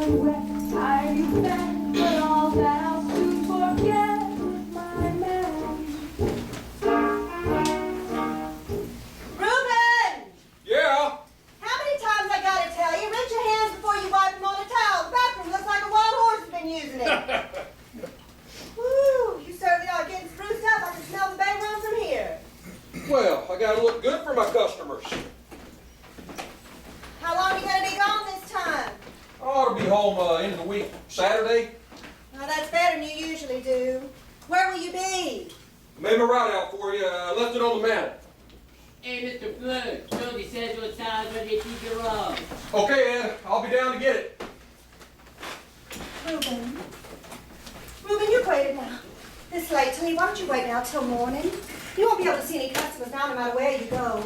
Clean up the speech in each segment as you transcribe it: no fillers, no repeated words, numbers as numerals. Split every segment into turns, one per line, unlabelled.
wet, I spend, but all that I'll soon forget, my man.
Reuben!
Yeah?
How many times I gotta tell you, rinse your hands before you wipe them on a towel. The bathroom looks like a wild horse has been using it. Woo, you certainly are getting spruced up. I can smell the bay rum from here.
Well, I gotta look good for my customers.
How long are you gonna be gone this time?
I ought to be home end of the week, Saturday.
Well, that's better than you usually do. Where will you be?
Made my route out for you. Left it on the mantel.
Hey, Mr. Flood, Toby says your time's ready to keep your off.
Okay, Ed. I'll be down to get it.
Reuben. Reuben, you're waiting now. This late, Tilly. Why don't you wait now till morning? You won't be able to see any customers now no matter where you go.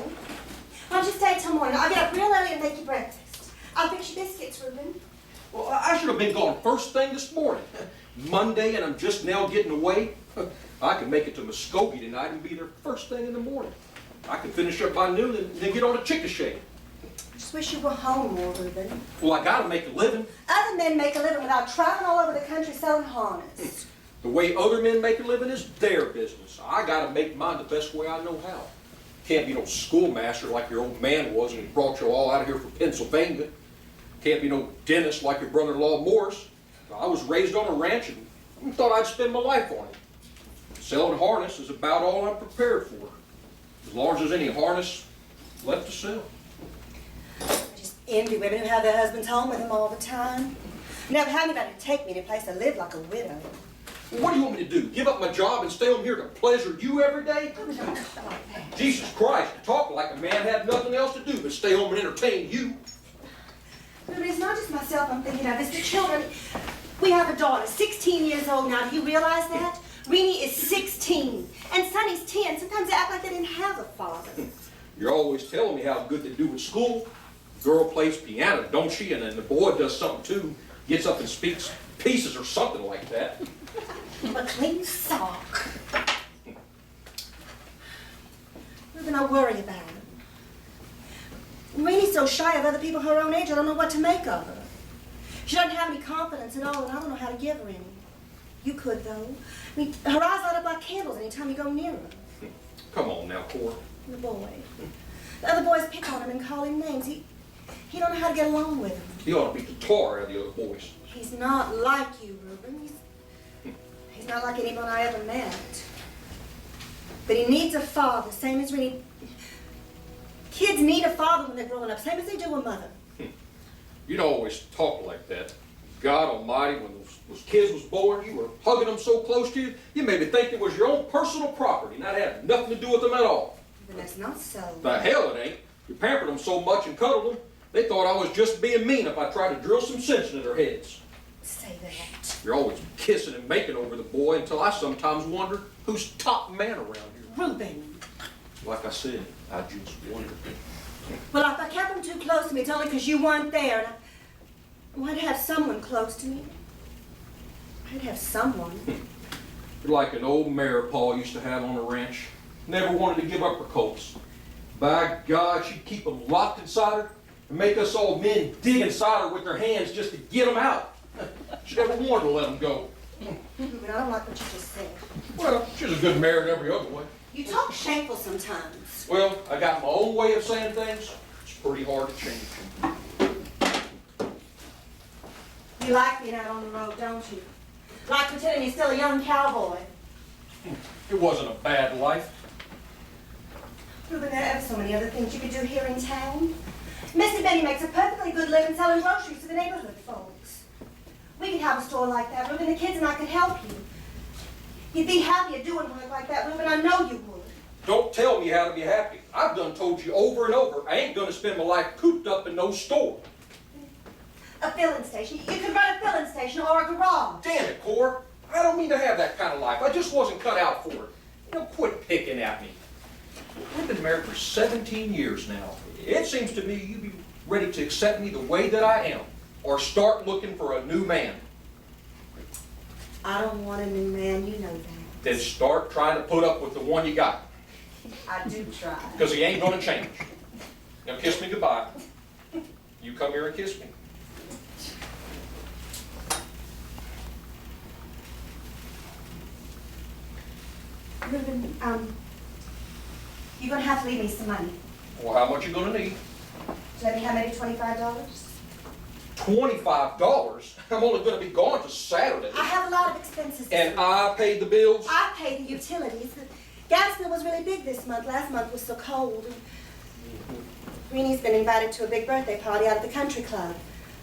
Why don't you stay till morning? I'll get up real early and make you breakfast. I'll fix your biscuits, Reuben.
Well, I should have been gone first thing this morning. Monday, and I'm just now getting away. I can make it to Muskogee tonight and be there first thing in the morning. I can finish up by noon and then get on a chickasha.
Just wish you were home more, Reuben.
Well, I gotta make a living.
Other men make a living without traveling all over the country selling harness.
The way other men make a living is their business. I gotta make mine the best way I know how. Can't be no schoolmaster like your old man was and he brought you all out of here from Pennsylvania. Can't be no dentist like your brother-in-law Morris. I was raised on a ranch and thought I'd spend my life on it. Selling harness is about all I'm prepared for. As long as there's any harness left to sell.
I just envy women who have their husbands home with them all the time. Never had anybody to take me any place to live like a widow.
Well, what do you want me to do? Give up my job and stay home here to pleasure you every day?
Don't talk like that.
Jesus Christ, you talk like a man had nothing else to do but stay home and entertain you.
But it's not just myself I'm thinking of, it's the children. We have a daughter, 16 years old now. Do you realize that? Renee is 16, and Sonny's 10. Sometimes they act like they didn't have a father.
You're always telling me how good they do at school. The girl plays piano, don't she? And then the boy does something too. Gets up and speaks pieces or something like that.
A clean sock. Reuben, I worry about her. Renee's so shy of other people her own age, I don't know what to make of her. She doesn't have any confidence at all, and I don't know how to give her any. You could, though. I mean, her eyes light up like candles anytime you go near her.
Come on now, Cora.
The boy. The other boys pick on him and call him names. He don't know how to get along with them.
He ought to beat the tar out of the other boys.
He's not like you, Reuben. He's not like anyone I ever met. But he needs a father, same as Renee. Kids need a father when they're growing up, same as they do a mother.
You don't always talk like that. God Almighty, when those kids was born, you were hugging them so close to you, you made me think it was your own personal property, and that had nothing to do with them at all.
But that's not so.
The hell it ain't. You pampered them so much and cuddled them, they thought I was just being mean if I tried to drill some sense into their heads.
Say that.
You're always kissing and making over the boy until I sometimes wonder who's top man around here.
Reuben.
Like I said, I just wonder.
Well, if I kept them too close to me, it's only because you weren't there, and I wanted to have someone close to me. I'd have someone.
You're like an old mare Pa used to have on the ranch. Never wanted to give up her colts. By God, she'd keep them locked inside her and make us all men dig inside her with their hands just to get them out. She never wanted to let them go.
But I don't like what you just said.
Well, she's a good mare in every other way.
You talk shameful sometimes.
Well, I got my own way of saying things. It's pretty hard to change.
You like being out on the road, don't you? Like pretending you're still a young cowboy.
It wasn't a bad life.
Reuben, there are so many other things you could do here in town. Mr. Benny makes a perfectly good living selling groceries to the neighborhood folks. We could have a store like that, Reuben. The kids and I could help you. You'd be happier doing work like that, Reuben. I know you would.
Don't tell me how to be happy. I've done told you over and over, I ain't gonna spend my life cooped up in no store.
A filling station. You could run a filling station or a garage.
Damn it, Cora. I don't mean to have that kind of life. I just wasn't cut out for it. You know, quit picking at me. We've been married for 17 years now. It seems to me you'd be ready to accept me the way that I am, or start looking for a new man.
I don't want a new man, you know that.
Then start trying to put up with the one you got.
I do try.
Because he ain't gonna change. Now kiss me goodbye. You come here and kiss me.
Reuben, you're gonna have to leave me some money.
Well, how much you gonna need?
Let me have maybe $25.
$25? I'm only gonna be gone till Saturday.
I have a lot of expenses.
And I paid the bills?
I pay the utilities. The gas bill was really big this month. Last month was so cold. Reenie's been invited to a big birthday party out at the country club.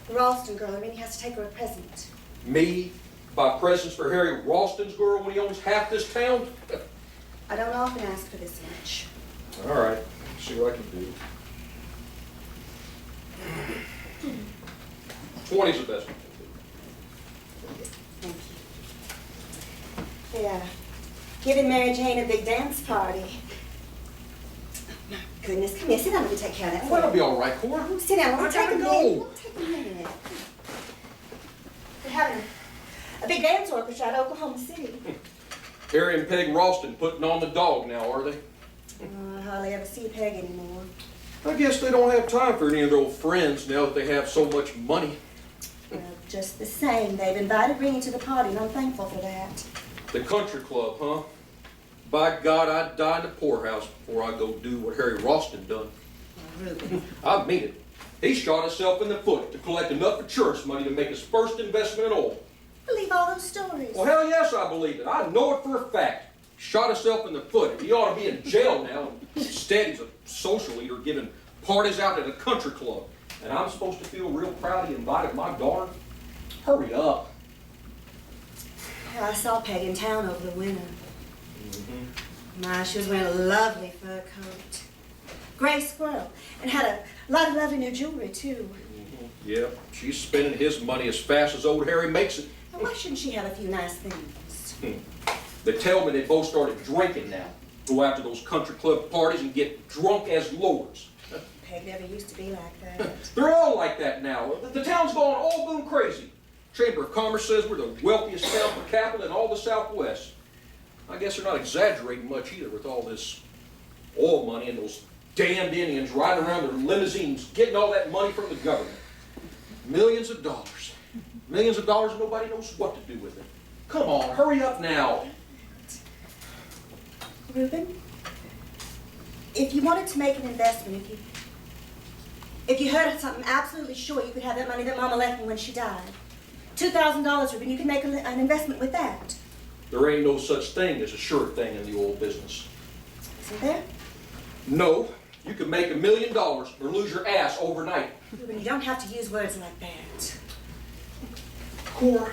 The Ralston girl, Reenie has to take her a present.
Me buy presents for Harry Ralston's girl when he owns half this town?
I don't often ask for this much.
All right, see what I can do. 20's the best we can do.
Thank you. Yeah. Giving Mary Jane a big dance party. Oh, my goodness. Come here. Sit down. Let me take care of that.
Well, that'll be all right, Cora.
Sit down.
I
We'll take
gotta
a
go.
minute. We'll take a minute. We're having a big dance orchestra at Oklahoma City.
Harry and Peg Ralston putting on the dog now, are they?
I hardly ever see Peg anymore.
I guess they don't have time for any of their old friends now that they have so much money.
Well, just the same, they've invited Reenie to the party, and I'm thankful for that.
The country club, huh? By God, I'd die in the poorhouse before I go do what Harry Ralston done.
Oh, Reuben.
I mean it. He shot himself in the foot to collect enough insurance money to make his first investment in oil.
Believe all those stories.
Well, hell yes, I believe it. I know it for a fact. Shot himself in the foot. He ought to be in jail now. Instead, he's a social leader giving parties out at a country club. And I'm supposed to feel real proud he invited my daughter? Hurry up.
Yeah, I saw Peg in town over the winter. My, she was wearing a lovely fur coat. Gray squirrel. And had a lot of lovely new jewelry, too.
Yeah, she's spending his money as fast as old Harry makes it.
Now, why shouldn't she have a few nice things?
They tell me they both started drinking now. Go out to those country club parties and get drunk as lords.
Peg never used to be like that.
They're all like that now. The town's gone all boom crazy. Chamber of Commerce says we're the wealthiest town per capita in all the Southwest. I guess they're not exaggerating much either with all this oil money and those damned Indians riding around their limousines getting all that money from the government. Millions of dollars. Millions of dollars and nobody knows what to do with it. Come on, hurry up now.
Reuben, if you wanted to make an investment, if you heard of something absolutely sure you could have that money that Mama left me when she died, $2,000, Reuben, you could make an investment with that.
There ain't no such thing as a sure thing in the oil business.
Isn't there?
No, you could make $1 million or lose your ass overnight.
Reuben, you don't have to use words like that.
Cora,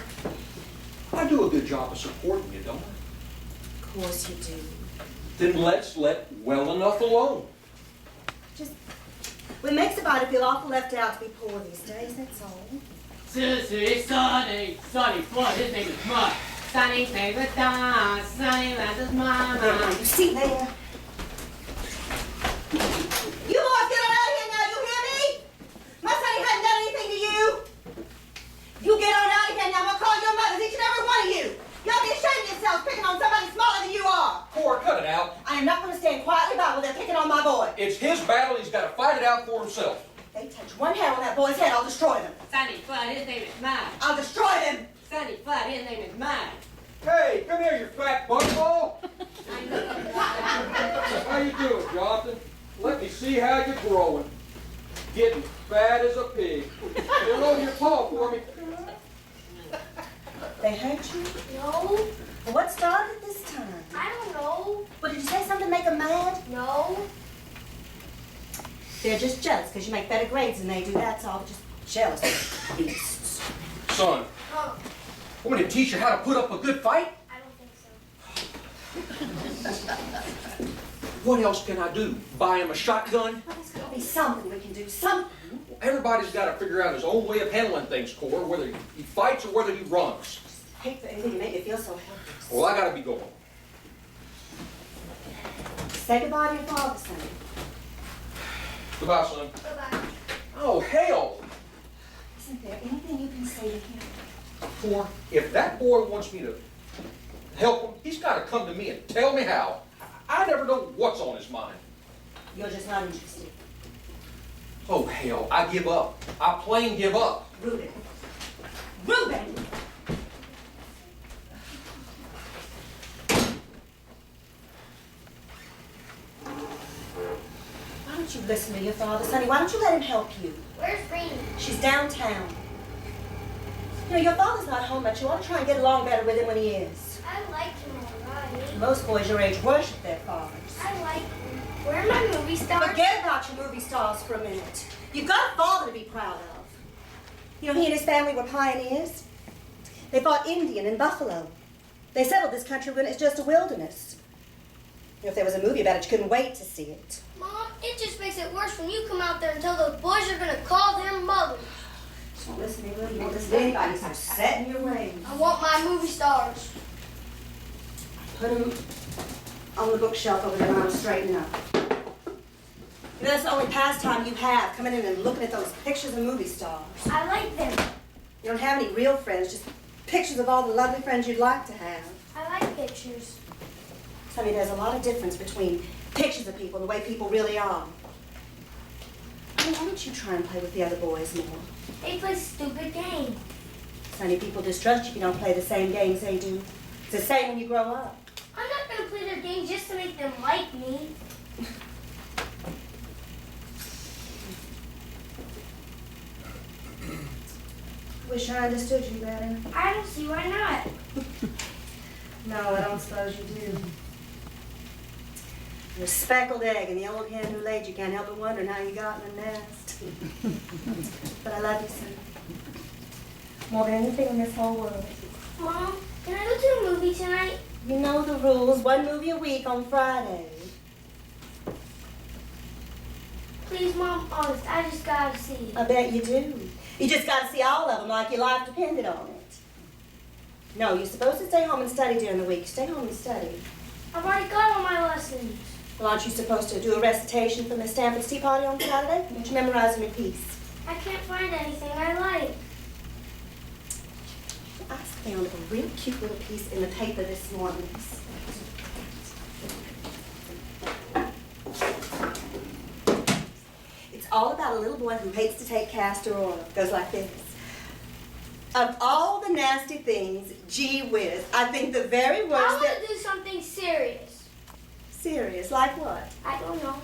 I do a good job of supporting you, don't I?
Of course you do.
Then let's let well enough alone.
Just, well, it makes the body feel awful left out to be poor these days, that's all.
Sissy, Sonny, what? His name is Mud. Sonny's favorite dog, Sonny loves his mama.
Now, you see there? You boys get on out of here now, you hear me? My sonny hasn't done anything to you. You get on out of here now, I'm gonna call your mothers, each and every one of you. You ought to be ashamed of yourselves picking on somebody smaller than you are.
Cora, cut it out.
I am not gonna stand quietly by while they're picking on my boy.
It's his battle. He's got to fight it out for himself.
If they touch one hair on that boy's head, I'll destroy them.
Sonny Flood, his name is mine.
I'll destroy them.
Sonny Flood, his name is mine.
Hey, come here, you fat buttball.
I know.
How you doing, Jonathan? Let me see how you're growing. Getting fat as a pig. Get over your paw for me.
They hurt you?
No,
Well, what started it this time?
I don't know.
Well, did you say something to make them mad?
No.
They're just jealous because you make better grades than they do, that's all. Just jealous beasts.
Son,
Oh,
I'm going to teach you how to put up a good fight.
I don't think so.
What else can I do? Buy him a shotgun?
Well, there's got to be something we can do, something.
Everybody's got to figure out his own way of handling things, Cora, whether he fights or whether he runs.
I hate for anything to make me feel so helpless.
Well, I got to be going.
Say goodbye to your father, Sonny.
Goodbye, son.
Bye-bye.
Oh, hell!
Isn't there anything you can say to him?
Cora, if that boy wants me to help him, he's got to come to me and tell me how. I never know what's on his mind.
You're just not interested.
Oh, hell, I give up. I plain give up.
Reuben. Reuben! you listen to your father, Sonny? Why don't you let him help you?
Where's Rainy?
She's downtown. You know, your father's not home much. You ought to try and get along better with him when he is.
I like him alright.
Most boys your age worship their fathers.
I like him. Where are my movie stars?
Forget about your movie stars for a minute. You've got a father to be proud of. You know, he and his family were pioneers. They fought Indian in Buffalo. They settled this country when it's just a wilderness. You know, if there was a movie about it, you couldn't wait to see it.
Mom, it just makes it worse when you come out there and tell those boys you're going to call their mothers.
Don't listen to me, Will. You won't listen to anybody, so set in your ways.
I want my movie stars.
Put them on the bookshelf over there and I'll straighten up. You know, that's the only pastime you have, coming in and looking at those pictures of movie stars.
I like them.
You don't have any real friends, just pictures of all the lovely friends you'd like to have.
I like pictures.
Sonny, there's a lot of difference between pictures of people and the way people really are. I mean, why don't you try and play with the other boys more?
They play stupid games.
Sonny, people distrust you if you don't play the same games they do. It's the same when you grow up.
I'm not going to play their games just to make them like me.
Wish I understood you better.
I don't see why not.
No, I don't suppose you do. You're a speckled egg, and the old hen who laid you can't help but wonder how you got in the nest. But I love you, son. More than anything in this whole world.
Mom, can I go to a movie tonight?
You know the rules. One movie a week on Friday.
Please, Mom, honest, I just got to see it.
I bet you do. You just got to see all of them like your life depended on it. No, you're supposed to stay home and study during the week. Stay home and study.
I've already got all my lessons.
Well, aren't you supposed to do a recitation for Miss Stanford's tea party on Saturday? Don't you memorize them in peace?
I can't find anything I like.
I found a real cute little piece in the paper this morning. It's all about a little boy who hates to take castor oil. It goes like this. Of all the nasty things, gee whiz, I think the very
I
worst
want to do something serious.
Serious, like what?
I don't know.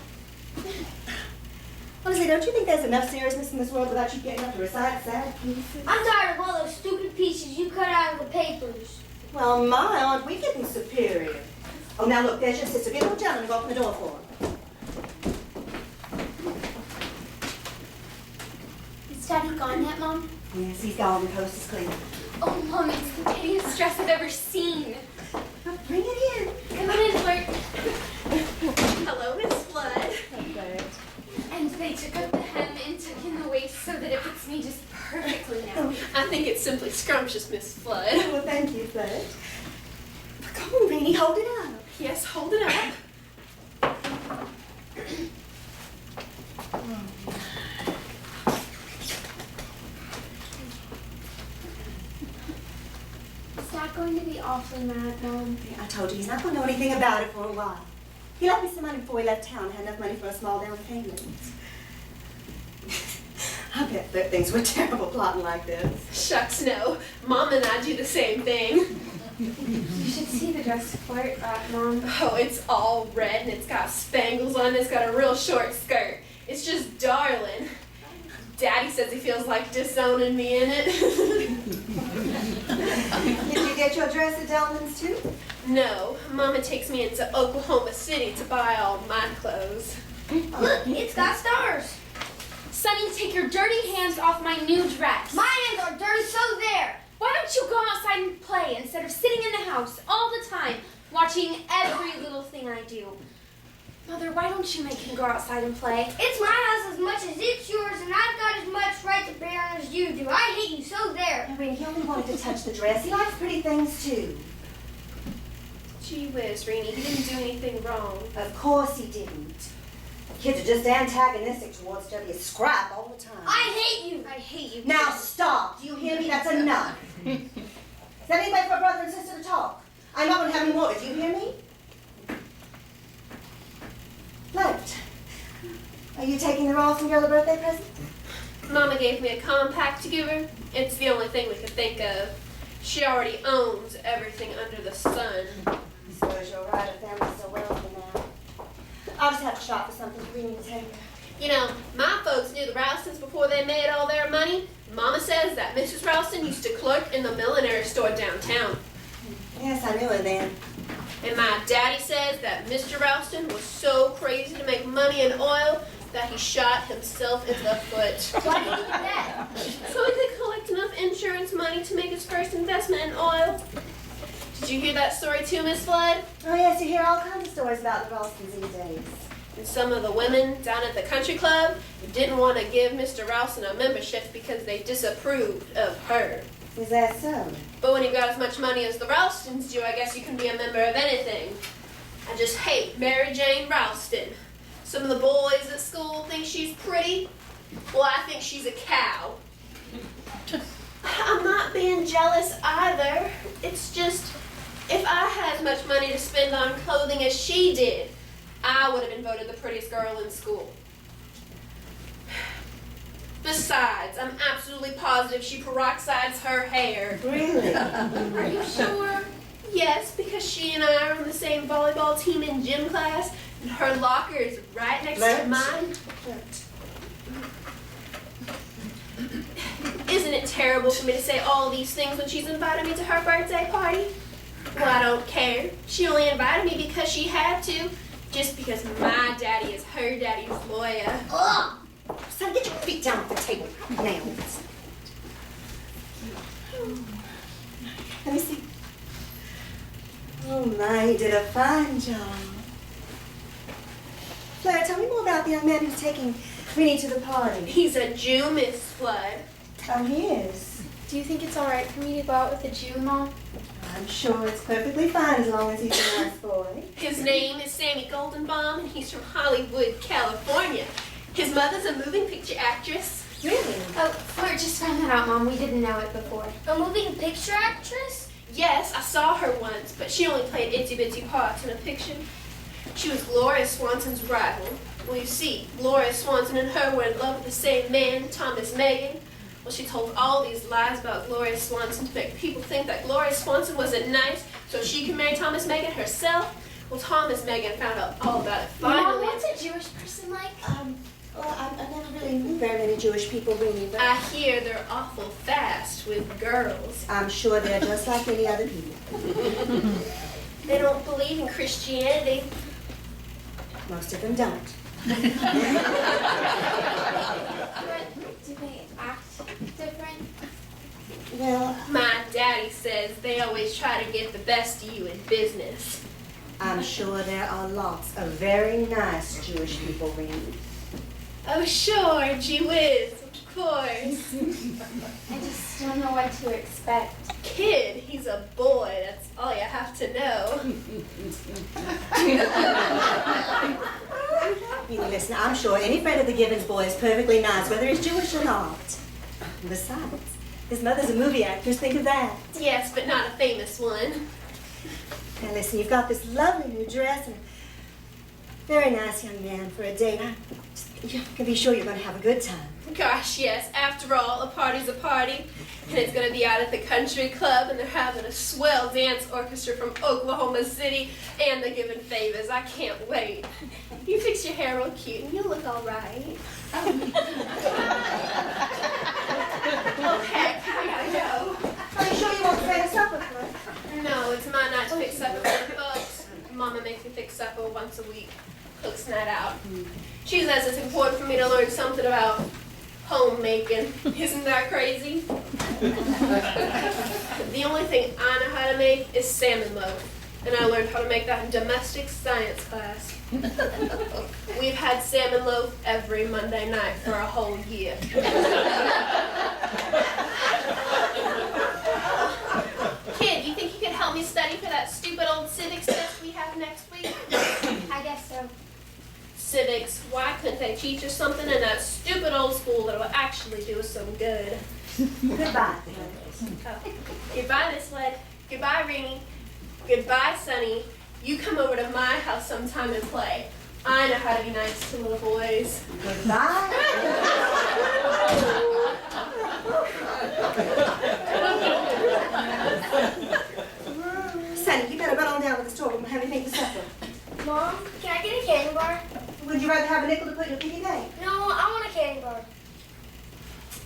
Honestly, don't you think there's enough seriousness in this world without you getting up to recite sad pieces?
I'm tired of all those stupid pieces you cut out of the papers.
Well, my, aren't we getting superior? Oh, now look, there's your sister. Get a little gentleman and go open the door for her.
Is Daddy gone yet, Mom?
Yes, he's gone. The coast is clear.
Oh, Mom, it's the pettiest dress I've ever seen.
Well, bring it in.
Come on in, Flirt. Hello, Miss Flood.
Okay.
And they took up the hem and took in the waist so that it fits me just perfectly now. I think it's simply scrumptious, Miss Flood.
Well, thank you, Fred. Come on, Rainey, hold it up.
Yes, hold it up. Is Dad going to be awfully mad, Mom?
Yeah, I told you, he's not going to know anything about it for a while. He left me some money before he left town. I had enough money for a small down payment. I bet Fred thinks we're terrible plotting like this.
Shucks, no. Mom and I do the same thing.
You should see the dress Flirt got, Mom.
Oh, it's all red and it's got spangles on it. It's got a real short skirt. It's just darling. Daddy says he feels like disowning me in it.
Did you get your dress at Delman's too?
No, Mama takes me into Oklahoma City to buy all my clothes.
Look, it's got stars.
Sonny, take your dirty hands off my new dress.
My hands are dirty, so there.
Why don't you go outside and play instead of sitting in the house all the time, watching every little thing I do? Mother, why don't you make him go outside and play?
It's my house as much as it's yours, and I've got as much right to bear on as you do. I hate you, so there.
Now, Rainey, he only wanted to touch the dress. He likes pretty things too.
Gee whiz, Rainey, he didn't do anything wrong.
Of course he didn't. Kids are just antagonistic towards each other. You scrap all the time.
I hate you.
I hate you.
Now stop. Do you hear me? That's enough. Is that any way for a brother and sister to talk? I'm not going to have any more. Do you hear me? Float. Are you taking the Rawson girl a birthday present?
Mama gave me a compact to give her. It's the only thing we could think of. She already owns everything under the sun.
I suppose you're right. Her family's so wealthy now. I'll just have to shop for something for Rainey to take her.
You know, my folks knew the Ralstons before they made all their money. Mama says that Mrs. Ralston used to clerk in the millinery store downtown.
Yes, I knew her then.
And my daddy says that Mr. Ralston was so crazy to make money in oil that he shot himself in the foot.
Why did he do that?
So he could collect enough insurance money to make his first investment in oil. Did you hear that story too, Miss Flood?
Oh, yes, you hear all kinds of stories about the Ralstons these days.
And some of the women down at the country club didn't want to give Mr. Ralston a membership because they disapproved of her.
Is that so?
But when you've got as much money as the Ralstons do, I guess you can be a member of anything. I just hate Mary Jane Ralston. Some of the boys at school think she's pretty. Well, I think she's a cow. I'm not being jealous either. It's just, if I had as much money to spend on clothing as she did, I would have been voted the prettiest girl in school. Besides, I'm absolutely positive she peroxides her hair.
Really?
Are you sure? Yes, because she and I are on the same volleyball team in gym class, and her locker is right next to mine. Isn't it terrible for me to say all these things when she's invited me to her birthday party? Well, I don't care. She only invited me because she had to, just because my daddy is her daddy's lawyer.
Ugh! Son, get your feet down off the table now. Let me see. Oh my, he did a fine job. Claire, tell me more about the young man who's taking Winnie to the party.
He's a Jew, Miss Flood.
Oh, he is.
Do you think it's all right for me to go out with a Jew, Mom?
I'm sure it's perfectly fine as long as he's a nice boy.
His name is Sammy Goldenbaum, and he's from Hollywood, California. His mother's a moving picture actress.
Really?
Oh, Fleur just found that out, Mom. We didn't know it before.
A moving picture actress?
Yes, I saw her once, but she only played itsy-bitsy parts in a picture. She was Gloria Swanson's rival. Well, you see, Gloria Swanson and her were in love with the same man, Thomas Megan. Well, she told all these lies about Gloria Swanson to make people think that Gloria Swanson wasn't nice, so she could marry Thomas Megan herself. Well, Thomas Megan found out all about it
Mom,
finally.
what's a Jewish person like?
Well, I never really knew very many Jewish people, really, but
I hear they're awful fast with girls.
I'm sure they're just like any other people.
They don't believe in Christianity.
Most of them don't.
But do they act different?
Well,
My daddy says they always try to get the best of you in business.
I'm sure there are lots of very nice Jewish people, Winnie.
Oh, sure, gee whiz, of course.
I just don't know what to expect.
Kid, he's a boy, that's all you have to know.
Winnie, listen, I'm sure any friend of the Gibbons boy is perfectly nice, whether he's Jewish or not. And besides, his mother's a movie actress, think of that.
Yes, but not a famous one.
Now listen, you've got this lovely new dress and a very nice young man for a date. You can be sure you're going to have a good time.
Gosh, yes, after all, a party's a party. And it's going to be out at the country club, and they're having a swell dance orchestra from Oklahoma City, and they're giving favors. I can't wait. You fix your hair real cute, and you'll look all right. Okay, I gotta go.
Are you sure you won't stay to supper, Claire?
No, it's my night to fix supper for the folks. Mama makes me fix supper once a week. Cooks night out. She says it's important for me to learn something about homemaking. Isn't that crazy? The only thing I know how to make is salmon loaf. And I learned how to make that in domestic science class. We've had salmon loaf every Monday night for a whole year. Kid, you think you could help me study for that stupid old civics test we have next week?
I guess so.
Civics, why couldn't they teach us something in that stupid old school that will actually do us some good?
Goodbye.
Oh. Goodbye, Miss Led. Goodbye, Rini. Goodbye, Sonny. You come over to my house sometime and play. I know how to be nice to little boys.
Goodbye. Sonny, you better run on down to the store and have anything for supper.
Mom, can I get a candy bar?
Would you rather have a nickel to put in your piggy bank?
No,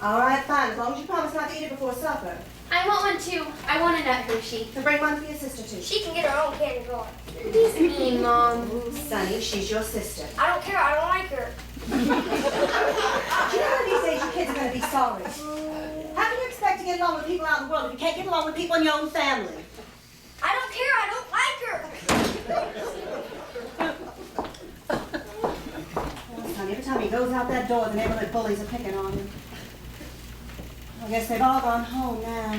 All right, fine, as long as you promise not to eat it before supper.
I want one too. I want a nut Hershey.
And bring one for your sister, too.
She can get her own candy bar.
He's mean, Mom.
Sonny, she's your sister.
I don't care. I don't like her.
You know one of these days your kids are going to be sorry. How can you expect to get along with people out in the world if you can't get along with people in your own family?
I don't care. I don't like her.
Well, Sonny, every time he goes out that door, the neighborhood bullies are picking on him. I guess they've all gone home now.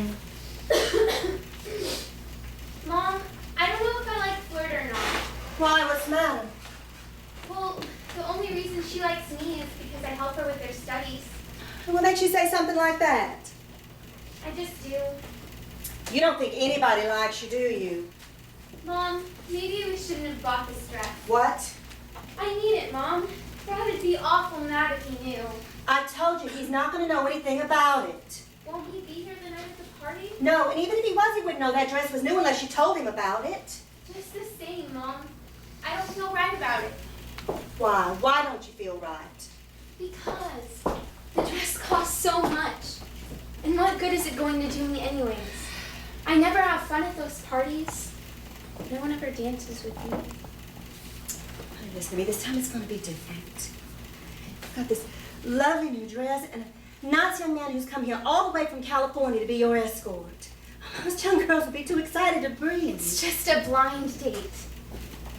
Mom, I don't know if I like flirt or not.
Why? What's the matter?
Well, the only reason she likes me is because I help her with her studies.
What makes you say something like that?
I just do.
You don't think anybody likes you, do you?
Mom, maybe we shouldn't have bought this dress.
What?
I need it, Mom. Dad would be awful mad if he knew.
I told you, he's not going to know anything about it.
Won't he be here the night of the party?
No, and even if he was, he wouldn't know that dress was new unless you told him about it.
Just the same, Mom. I don't feel right about it.
Why? Why don't you feel right?
Because the dress costs so much. And what good is it going to do me anyways? I never have fun at those parties. No one ever dances with me.
Listen to me, this time it's going to be different. You've got this lovely new dress and a nice young man who's come here all the way from California to be your escort. Most young girls would be too excited to breathe.
It's just a blind date.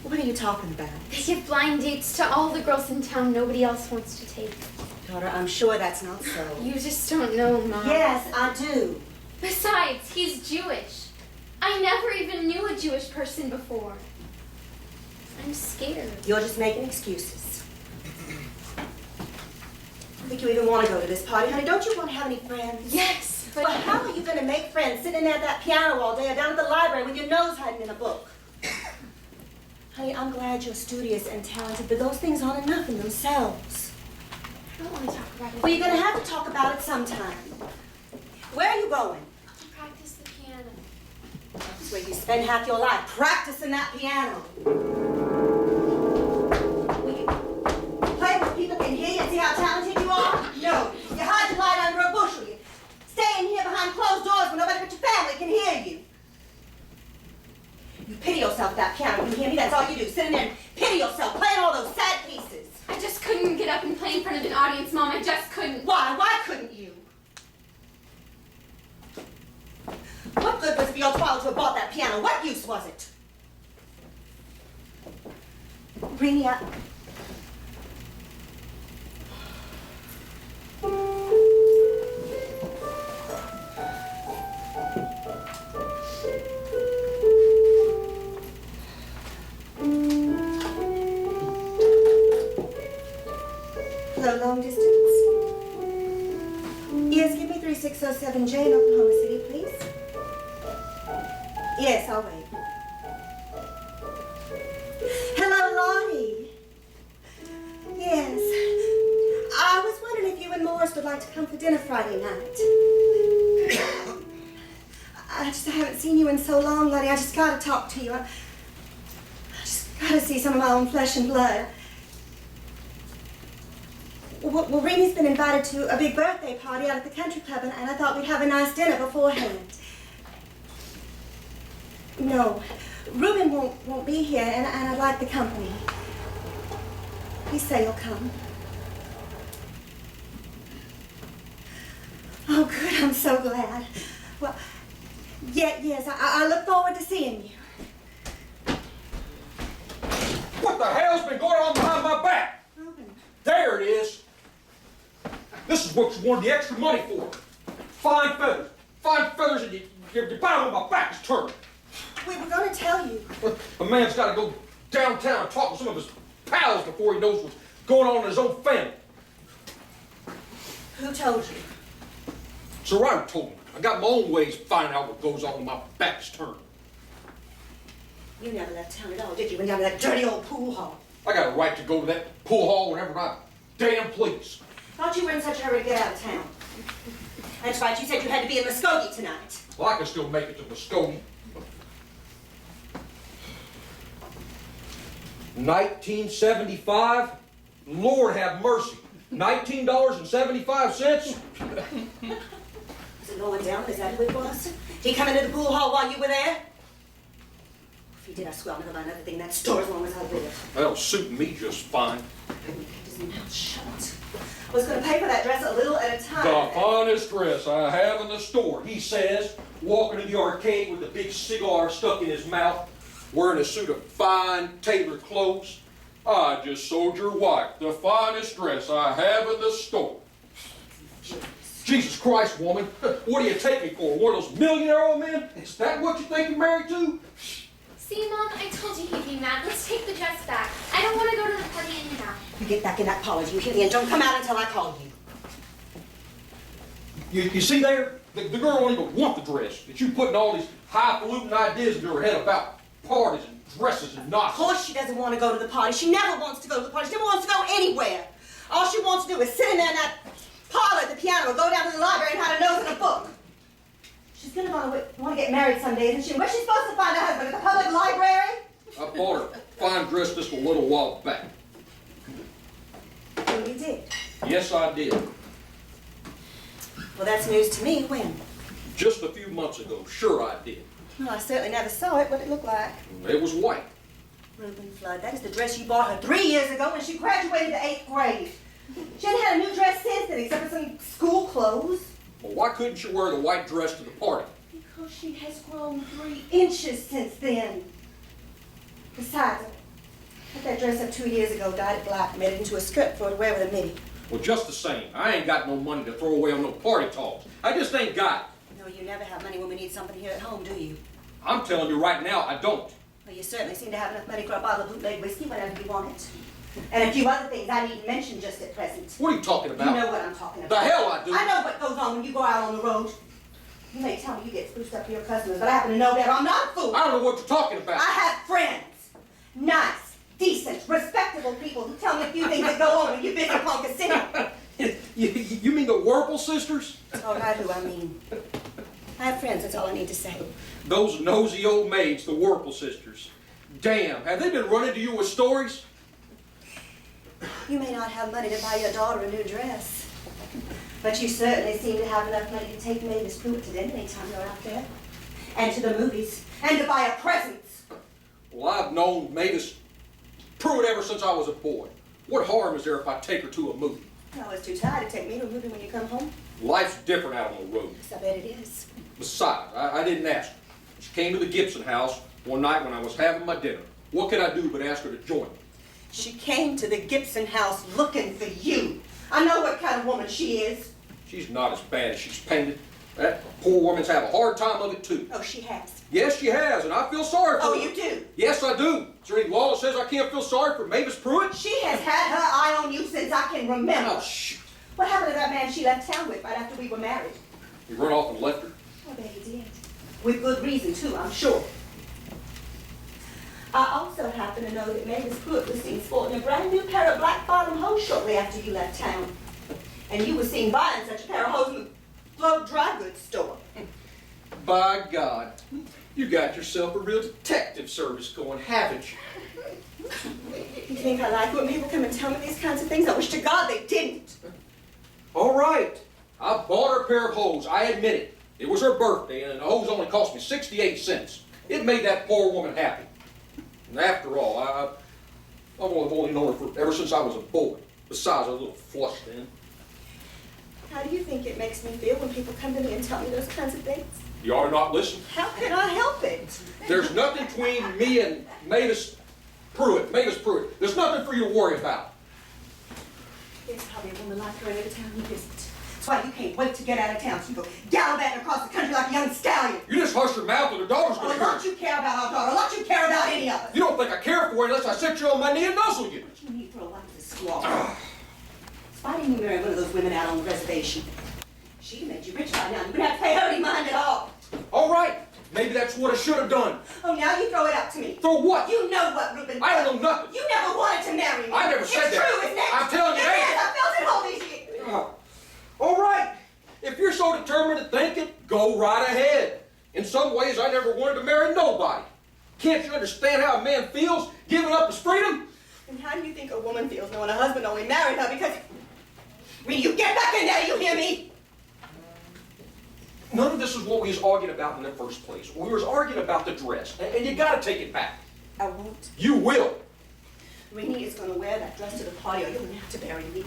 What are you talking about?
They give blind dates to all the girls in town nobody else wants to take.
Daughter, I'm sure that's not so.
You just don't know, Mom.
Yes, I do.
Besides, he's Jewish. I never even knew a Jewish person before. I'm scared.
You're just making excuses. I don't think you even want to go to this party, honey. Don't you want to have any friends?
Yes, but
Well, how are you going to make friends sitting there at that piano all day or down at the library with your nose hiding in a book? Honey, I'm glad you're studious and talented, but those things aren't enough in themselves.
I don't want to talk about it.
Well, you're going to have to talk about it sometime. Where are you going?
To practice the piano.
That's where you spend half your life, practicing that piano. Will you play where people can hear you and see how talented you are? No. You hide your light under a bushel. You stay in here behind closed doors where nobody but your family can hear you. You pity yourself at that piano. You hear me? That's all you do. Sitting there and pity yourself, playing all those sad pieces.
I just couldn't get up and play in front of an audience, Mom. I just couldn't.
Why? Why couldn't you? What good was it for your father to have bought that piano? What use was it? Greenie, hello, long distance? Yes, give me 3607J in Oklahoma City, please. Yes, I'll wait. Hello, Lottie. Yes. I was wondering if you and Morris would like to come for dinner Friday night. I haven't seen you in so long, Lottie. I just gotta talk to you. I just gotta see some of my own flesh and blood. Well, Reenie's been invited to a big birthday party out at the country club, and I thought we'd have a nice dinner beforehand. No, Reuben won't be here, and I'd like the company. Please say you'll come. Oh, good, I'm so glad. Well, yes, I look forward to seeing you.
What the hell's been going on behind my back?
Reuben.
There it is. This is what you wanted the extra money for. Fine feathers. Fine feathers, and your bottom of my back is turned.
We were going to tell you.
A man's got to go downtown and talk to some of his pals before he knows what's going on in his own family.
Who told you?
So Ryder told me. I got my own ways of finding out what goes on when my back is turned.
You never left town at all, did you? Went down to that dirty old pool hall.
I got a right to go to that pool hall whenever I damn please.
Thought you were in such a hurry to get out of town. That's right, you said you had to be in Muskogee tonight.
Well, I can still make it to Muskogee. 1975? Lord have mercy. $19.75.
Was it going down? Is that who it was? Did he come into the pool hall while you were there? If he did, I swear I'll never buy another thing in that store as long as I live.
That'll suit me just fine.
He kept his mouth shut. I was going to pay for that dress a little at a time.
The finest dress I have in the store, he says, walking in the arcade with a big cigar stuck in his mouth, wearing a suit of fine tailored clothes. I just sold your wife the finest dress I have in the store. Jesus Christ, woman, what do you take me for? One of those millionaire old men? Is that what you think you're married to?
See, Mom, I told you he'd be mad. Let's take the dress back. I don't want to go to the party anyhow.
You get back in that parlor, you hear me, and don't come out until I call you.
You see there? The girl don't even want the dress. That you putting all these highfalutin ideas into her head about parties and dresses and
Of
knots.
course she doesn't want to go to the party. She never wants to go to the party. She never wants to go anywhere. All she wants to do is sit in there in that parlor at the piano or go down to the library and have a nose in a book. She's going to want to get married someday, isn't she? Where's she supposed to find a husband? At the public library?
I bought her a fine dress just a little while back.
Oh, you did?
Yes, I did.
Well, that's news to me. When?
Just a few months ago. Sure I did.
Well, I certainly never saw it. What did it look like?
It was white.
Reuben Flood, that is the dress you bought her 3 years ago when she graduated the 8th grade. She hadn't had a new dress since then, except for some school clothes.
Well, why couldn't she wear the white dress to the party?
Because she has grown 3 inches since then. Besides, I put that dress up 2 years ago, dyed it black, made it into a skirt for her to wear with a midi.
Well, just the same, I ain't got no money to throw away on no party talks. I just ain't got it.
No, you never have money when we need something here at home, do you?
I'm telling you right now, I don't.
Well, you certainly seem to have enough money for a bottle of bootleg whiskey whenever you want it. And a few other things I needn't mention just at present.
What are you talking about?
You know what I'm talking
The
about.
hell I do.
I know what goes on when you go out on the road. You may tell me you get spruced up for your customers, but I happen to know better. I'm not a fool.
I don't know what you're talking about.
I have friends. Nice, decent, respectable people who tell me a few things that go on when you visit Ponca City.
You mean the Whirlpool sisters?
That's all right who I mean. I have friends, that's all I need to say.
Those nosy old maids, the Whirlpool sisters. Damn, have they been running to you with stories?
You may not have money to buy your daughter a new dress, but you certainly seem to have enough money to take Mavis Pruitt to dinner anytime you're out there, and to the movies, and to buy her presents.
Well, I've known Mavis Pruitt ever since I was a boy. What harm is there if I take her to a movie?
I was too tired to take me to a movie when you come home.
Life's different out on the road.
Yes, I bet it is.
Besides, I didn't ask her. She came to the Gibson house one night when I was having my dinner. What could I do but ask her to join me?
She came to the Gibson house looking for you. I know what kind of woman she is.
She's not as bad as she's painted. That poor woman's have a hard time of it too.
Oh, she has.
Yes, she has, and I feel sorry for her.
Oh, you do?
Yes, I do. Is there any law that says I can't feel sorry for Mavis Pruitt?
She has had her eye on you since I can remember.
Oh, shoot.
What happened to that man she left town with right after we were married?
He run off and left her?
I bet he did. With good reason, too, I'm sure. I also happen to know that Mavis Pruitt was seen sporting a brand new pair of black bottom hose shortly after you left town. And you were seen buying such a pair of hose in the Float dry goods store.
By God, you got yourself a real detective service going, haven't you?
You think I like when people come and tell me these kinds of things? I wish to God they didn't.
All right. I bought her a pair of hose. I admit it. It was her birthday, and the hose only cost me 68 cents. It made that poor woman happy. And after all, I've only known her ever since I was a boy. Besides, I was a little flushed then.
How do you think it makes me feel when people come to me and tell me those kinds of things?
You ought to not listen.
How can I help it?
There's nothing between me and Mavis Pruitt. There's nothing for you to worry about.
There's probably a woman like her in every town you visit. That's why you can't wait to get out of town so you go gallivanting across the country like a young stallion.
You just hush your mouth or the daughter's
A
going to hear
lot
you.
you care about our daughter, a lot you care about any of us.
You don't think I care for her unless I sit you on my knee and nuzzle you.
You need for a wife to squaw. Why didn't you marry one of those women out on the reservation? She made you rich by now. You wouldn't have to pay her any mind at all.
All right. Maybe that's what I should have done.
Oh, now you throw it out to me.
For what?
You know what, Reuben.
I don't know nothing.
You never wanted to marry me.
I never said
it's
that.
True, isn't it?
I'm telling you,
it
it
is.
ain't.
I felt it all these years.
All right. If you're so determined to think it, go right ahead. In some ways, I never wanted to marry nobody. Can't you understand how a man feels giving up his freedom?
And how do you think a woman feels knowing a husband only married her because Rita, you get back in there, you hear me?
None of this is what we was arguing about in the first place. We was arguing about the dress, and you gotta take it back.
I won't.
You will.
Rini is going to wear that dress to the party, or you're going to have to bury me.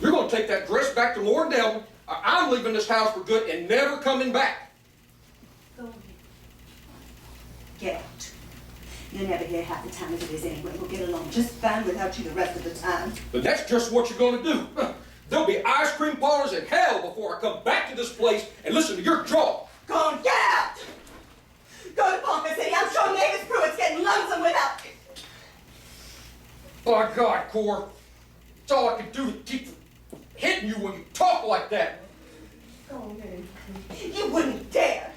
You're gonna take that dress back to Lord Delvin. I'm leaving this house for good and never coming back.
Go on. Get out. You're never here half the time as it is anyway. We'll get along just fine without you the rest of the time.
But that's just what you're gonna do. There'll be ice cream parlors in hell before I come back to this place and listen to your jaw.
Go on, get out! Go to Parker City. I'm sure Mavis Pruitt's getting lonesome without you.
By God, Cor, it's all I can do to keep from hitting you when you talk like that.
Go on, Rini. You wouldn't dare.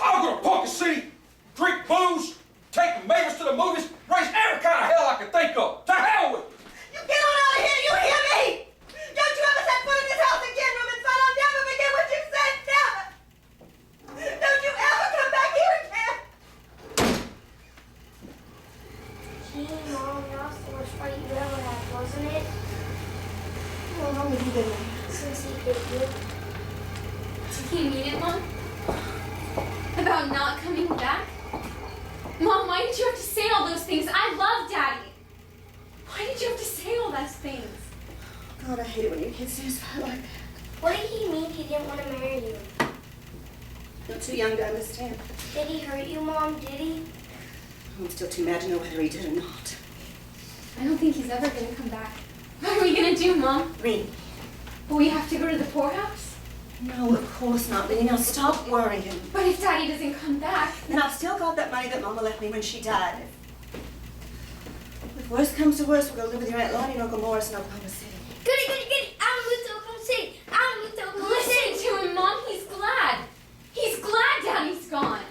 I'm gonna Parker City, drink booze, take Mavis to the movies, raise every kind of hell I can think of. To hell with it.
You get on out of here, you hear me? Don't you ever set foot in this house again, Reuben, son. I'll never forget what you said, never. Don't you ever come back here again.
Gee, Mom, that was the worst fight you ever had, wasn't it?
How long have you been there?
Since he hit you.
Do you mean it, Mom? About not coming back? Mom, why did you have to say all those things? I love Daddy. Why did you have to say all those things?
God, I hate it when your kids say stuff like that.
What did he mean he didn't want to marry you?
You're too young to understand.
Did he hurt you, Mom? Did he?
I'm still too mad to know whether he did or not.
I don't think he's ever going to come back. What are we going to do, Mom?
Rini.
Will we have to go to the poorhouse?
No, of course not, Rini. Now stop worrying.
But if Daddy doesn't come back...
And I've still got that money that Mama left me when she died. If worst comes to worst, we'll go live with your Aunt Lottie and Uncle Morris in Oklahoma City.
Goody, goody, goody! I want to move to Oklahoma City! I want to move to Oklahoma City!
Listen to him, Mom. He's glad. He's glad Daddy's gone.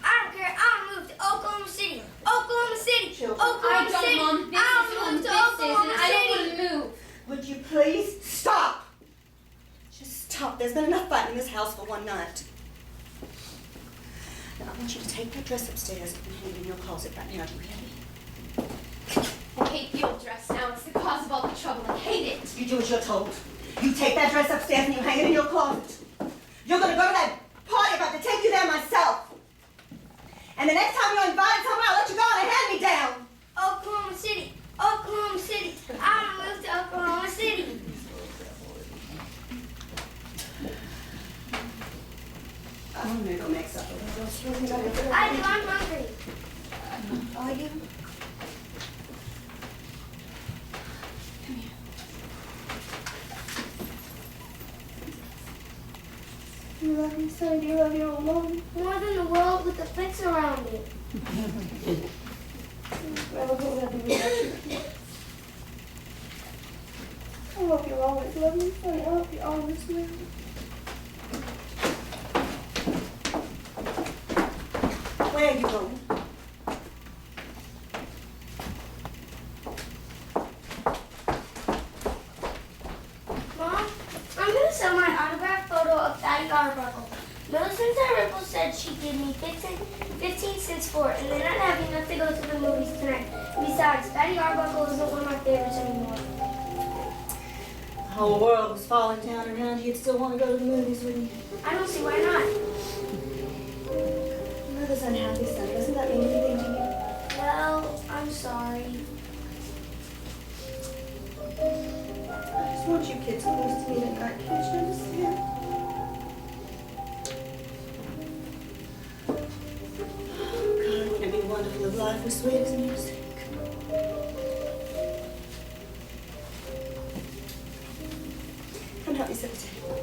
I don't care. I want to move to Oklahoma City! Oklahoma City!
Children.
Oklahoma
I don't,
City!
Mom. This
I
is
want to
home.
move
This
to
is,
Oklahoma
and I don't
City!
want to move.
Would you please stop? Just stop. There's been enough fighting in this house for one night. Now, I want you to take that dress upstairs and hang it in your closet right now. Do you hear me?
I hate the old dress now. It's the cause of all the trouble. I hate it.
You do as you're told. You take that dress upstairs and you hang it in your closet. You're going to go to that party. I'm about to take you there myself. And the next time you're invited somewhere, I'll let you go on a hand-me-down.
Oklahoma City! Oklahoma City! I want to move to Oklahoma City!
I'm going to go make supper.
I do. I'm hungry.
Are you? Come here. You love me, son? Do you love your own mom?
More than the world with the fence around it.
Grandma, go ahead and be with you. I hope you always love me, son. I hope you always will. Where are you going?
Mom, I'm going to sell my autographed photo of Daddy Arbuckle. Millicent Ripple said she'd give me 15 cents for it, and then I'd have enough to go to the movies tonight. Besides, Daddy Arbuckle isn't one of my favorites anymore.
The whole world was falling down around you. You'd still want to go to the movies, wouldn't you?
I don't see why not.
Mother's unhappy, son. Doesn't that mean anything to you?
Well, I'm sorry.
I just want you kids close to me tonight. Can't you understand? Oh, God, wouldn't it be wonderful if life was sweet as music? Come help me set the table.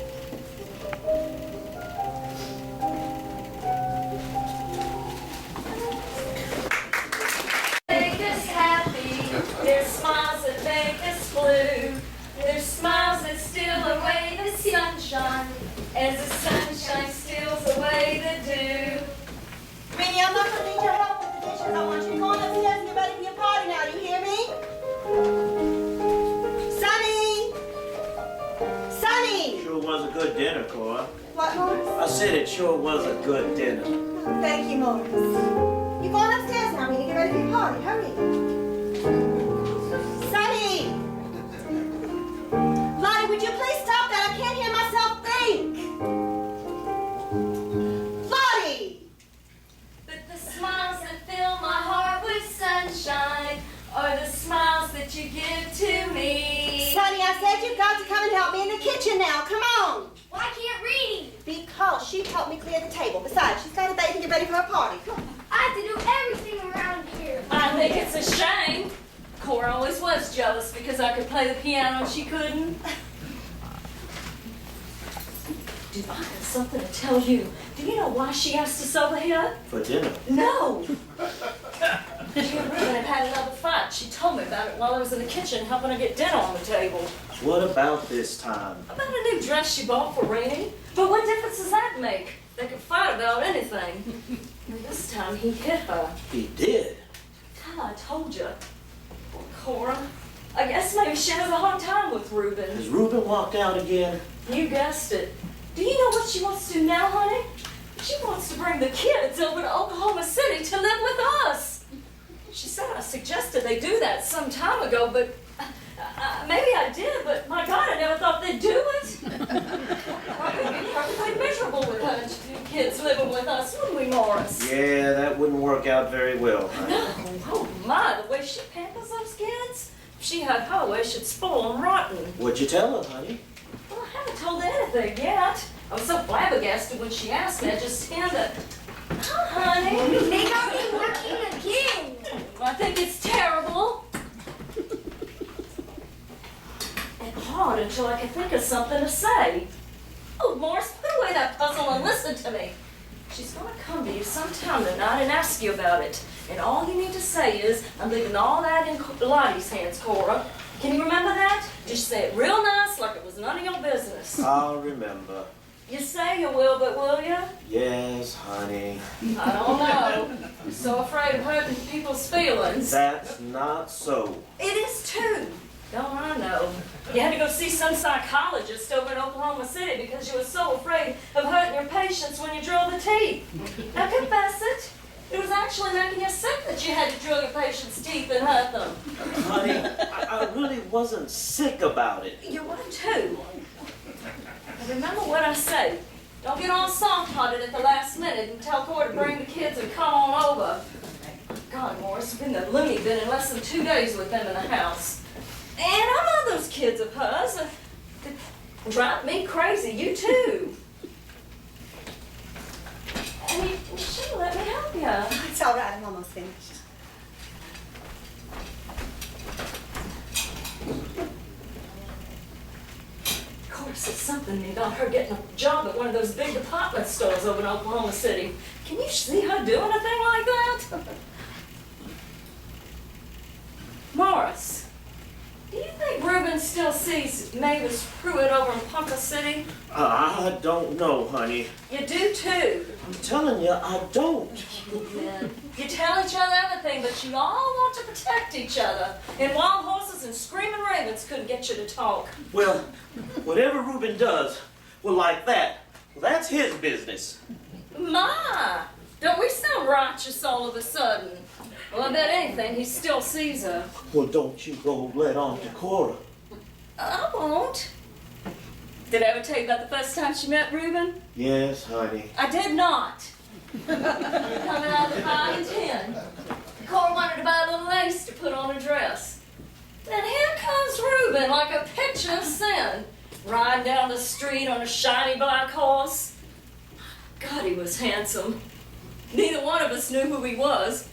Make us happy. There's smiles that make us blue. There's smiles that steal away the sunshine as the sunshine steals away the dew.
Rini, I'm not going to need your help with the dishes. I want you to go on upstairs and get ready for your party now. Do you hear me? Sonny! Sonny!
Sure was a good dinner, Cora.
What, Morris?
I said it sure was a good dinner.
Thank you, Morris. You're going upstairs now, Rini. Get ready for your party. Hurry. Sonny! all, she'd help me clear the table. Besides, she's got to bathe and get ready for her party.
I have to do everything around here.
I think it's a shame. Cora always was jealous because I could play the piano and she couldn't. Dude, I have something to tell you. Do you know why she asked us over here?
For dinner.
No! She and Ruben had had another fight. She told me about it while I was in the kitchen helping her get dinner on the table.
What about this time?
About a new dress she bought for Rainey. But what difference does that make? They could fight about anything. And this time he hit her.
He did.
Hell, I told you. Poor Cora. I guess maybe she has a hard time with Ruben.
Has Ruben walked out again?
You guessed it. Do you know what she wants to do now, honey? She wants to bring the kids over to Oklahoma City to live with us. She said I suggested they do that some time ago, but maybe I did, but my God, I never thought they'd do it. We'd be perfectly miserable with her and two kids living with us, wouldn't we, Morris?
Yeah, that wouldn't work out very well, honey.
No, oh my, the way she pampers those kids. If she had her way, she'd spoil them rotten.
What'd you tell her, honey?
Well, I haven't told her anything yet. I was so flabbergasted when she asked me, I just hinted. Oh, honey.
They got me working again.
I think it's terrible. And hard until I can think of something to say. Oh, Morris, put away that puzzle and listen to me. She's going to come to you sometime tonight and ask you about it. And all you need to say is, I'm leaving all that in Lottie's hands, Cora. Can you remember that? Just say it real nice, like it was none of your business.
I'll remember.
You say you will, but will you?
Yes, honey.
I don't know. I'm so afraid of hurting people's feelings.
That's not so.
It is too. Don't I know? You had to go see some psychologist over in Oklahoma City because you were so afraid of hurting your patients when you drilled the teeth. Now confess it. It was actually making you sick that you had to drill your patients' teeth and hurt them.
Honey, I really wasn't sick about it.
You were too. Now remember what I say. Don't get all soft-hearted at the last minute and tell Cora to bring the kids and come on over. God, Morris, you've been the loony bin in less than 2 days with them in the house. And I love those kids of hers. They drive me crazy. You too. And you should let me help you.
It's all right, I'm almost finished.
Of course, it's something to me about her getting a job at one of those big department stores over in Oklahoma City. Can you see her doing a thing like that? Morris, do you think Ruben still sees Mavis Pruitt over in Ponca City?
I don't know, honey.
You do too.
I'm telling you, I don't.
Men. You tell each other everything, but you all want to protect each other. And wild horses and screaming ravens couldn't get you to talk.
Well, whatever Ruben does, well, like that, well, that's his business.
My, don't we sound righteous all of a sudden? Well, I bet anything he still sees her.
Well, don't you go let on to Cora.
I won't. Did I ever tell you about the first time she met Ruben?
Yes, honey.
I did not. Coming out of the 5 and 10. Cora wanted to buy a little lace to put on her dress. Then here comes Ruben like a picture of sin, riding down the street on a shiny black horse. God, he was handsome. Neither one of us knew who he was,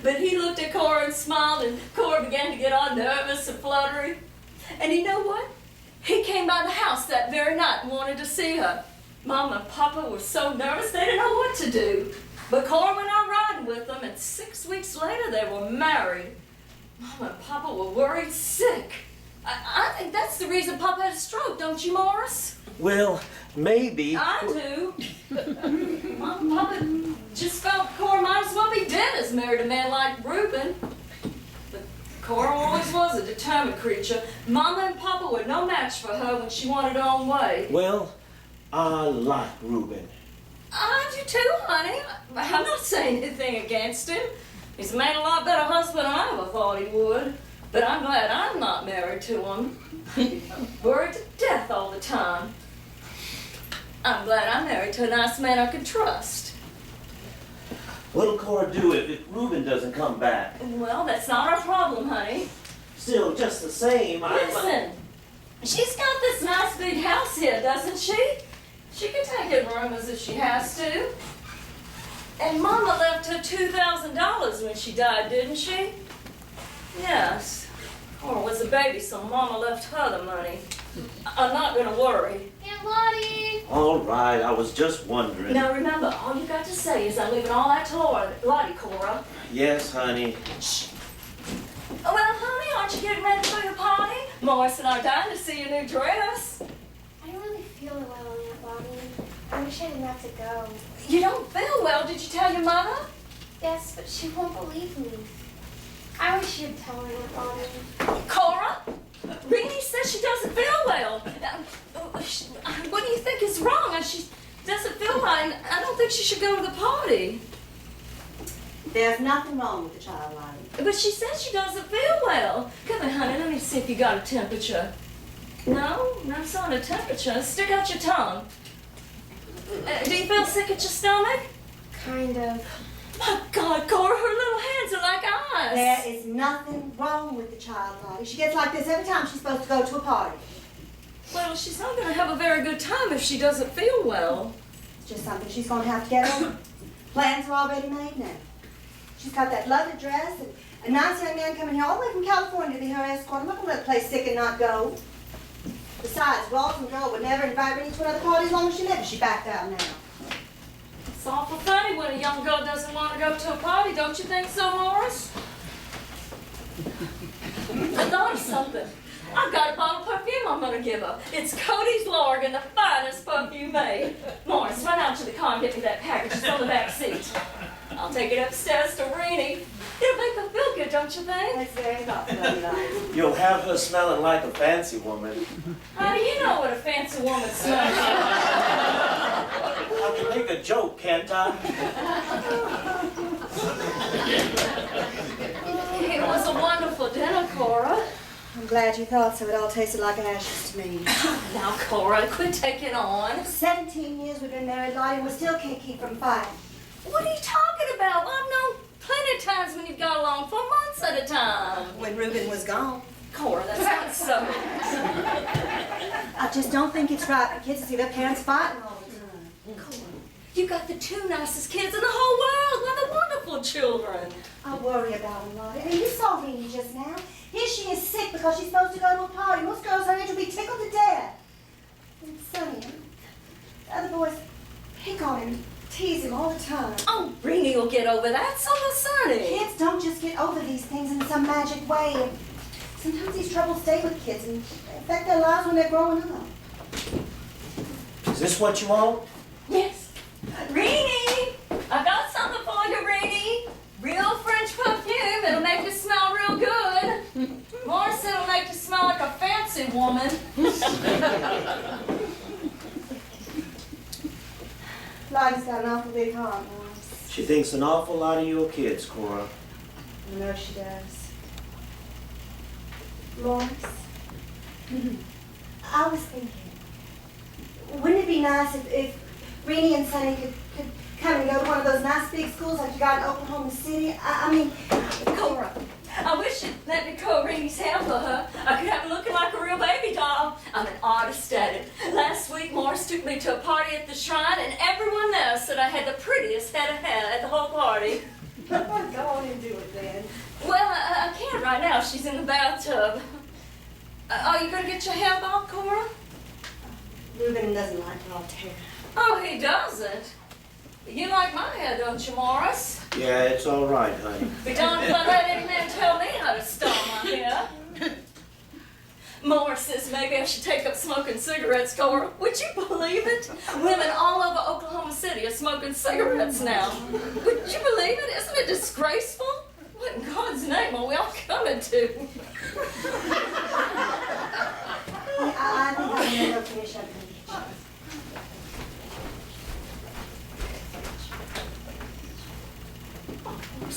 but he looked at Cora and smiled, and Cora began to get all nervous and fluttery. And you know what? He came by the house that very night and wanted to see her. Mama and Papa were so nervous they didn't know what to do. But Cora went out riding with them, and 6 weeks later they were married. Mama and Papa were worried sick. I think that's the reason Papa had a stroke, don't you, Morris?
Well, maybe.
I do. Mama and Papa just felt Cora might as well be dead as married a man like Ruben. But Cora always was a determined creature. Mama and Papa were no match for her when she wanted her own way.
Well, I like Ruben.
I do too, honey. I'm not saying anything against him. He's made a lot better husband than I ever thought he would. But I'm glad I'm not married to him. Worried to death all the time. I'm glad I'm married to a nice man I can trust.
What'll Cora do if Ruben doesn't come back?
Well, that's not our problem, honey.
Still, just the same,
Listen, she's got this nice big house here, doesn't she? She can take in rumors if she has to. And Mama left her $2,000 when she died, didn't she? Yes. Cora was a baby, so Mama left her the money. I'm not gonna worry.
Aunt Lottie!
All right, I was just wondering.
Now remember, all you got to say is I'm leaving all that to Lottie, Cora.
Yes, honey.
Well, honey, aren't you getting ready for your party? Morris and I are dying to see your new dress.
I don't really feel well, Aunt Lottie. I wish I didn't have to go.
You don't feel well, did you tell your mother?
Yes, but she won't believe me. I wish you'd tell her, Aunt Lottie.
Cora, Renee says she doesn't feel well. What do you think is wrong? She doesn't feel right. I don't think she should go to the party.
There's nothing wrong with the child, Lottie.
But she says she doesn't feel well. Come here, honey, let me see if you got a temperature. No, not showing a temperature. Stick out your tongue. Do you feel sick at your stomach?
Kind of.
My God, Cora, her little hands are like ice.
There is nothing wrong with the child, Lottie. She gets like this every time she's supposed to go to a party.
Well, she's not going to have a very good time if she doesn't feel well.
It's just something she's going to have to get over. Plans are already made now. She's got that lovely dress and a nice young man coming here all the way from California to be her escort. I'm not going to let the place sick and not go. Besides, Rosenberg would never invite me to another party as long as she lived. She backed out now.
It's awful funny when a young girl doesn't want to go to a party, don't you think so, Morris? I thought of something. I've got a bottle of perfume I'm going to give her. It's Cody's Lorgan, the finest perfume made. Morris, run out to the car and get me that package. It's on the back seat. I'll take it upstairs to Renee. It'll make her feel good, don't you think?
That's very thoughtful of you, Lottie.
You'll have her smelling like a fancy woman.
How do you know what a fancy woman smells like?
I can make a joke, can't I?
It was a wonderful dinner, Cora.
I'm glad you thought so. It all tasted like ashes to me.
Now, Cora, quit taking on.
17 years we've been married, Lottie, and we still can't keep from fighting.
What are you talking about? I've known plenty of times when you've got along for months at a time.
When Reuben was gone.
Cora, that's not so.
I just don't think it's right for kids to see their parents fighting all the time.
Cora, you got the two nicest kids in the whole world. Well, they're wonderful children.
I worry about them, Lottie. I mean, you saw Renee just now. Here she is sick because she's supposed to go to a party. Most girls her age will be tickled to death. And Sonny, the other boys pick on him, tease him all the time.
Oh, Renee will get over that. So will Sonny.
Kids don't just get over these things in some magic way. And sometimes these troubles stay with kids and affect their lives when they're growing up.
Is this what you want?
Yes. Renee, I got something for you, Renee. Real French perfume. It'll make you smell real good. Morris said it'll make you smell like a fancy woman.
Lottie's got an awful big heart, Morris.
She thinks an awful lot of your kids, Cora.
I know she does. Morris, I was thinking, wouldn't it be nice if Renee and Sonny could come and go to one of those nice big schools like you got in Oklahoma City? I mean,
Cora, I wish you'd let me curl Renee's hair for her. I could have her looking like a real baby doll. I'm an artist at it. Last week, Morris took me to a party at the shrine, and everyone there said I had the prettiest head of hair at the whole party.
go on and do it then.
Well, I can't right now. She's in the bathtub. Are you going to get your hair bobbed, Cora?
Reuben doesn't like bobbed hair.
Oh, he doesn't. You like my hair, don't you, Morris?
Yeah, it's all right, honey.
Be darned if I let any man tell me how to style my hair. Morris says maybe I should take up smoking cigarettes, Cora. Would you believe it? Women all over Oklahoma City are smoking cigarettes now. Would you believe it? Isn't it disgraceful? What in God's name are we all coming to?
I think I'm going to go finish up in the kitchen.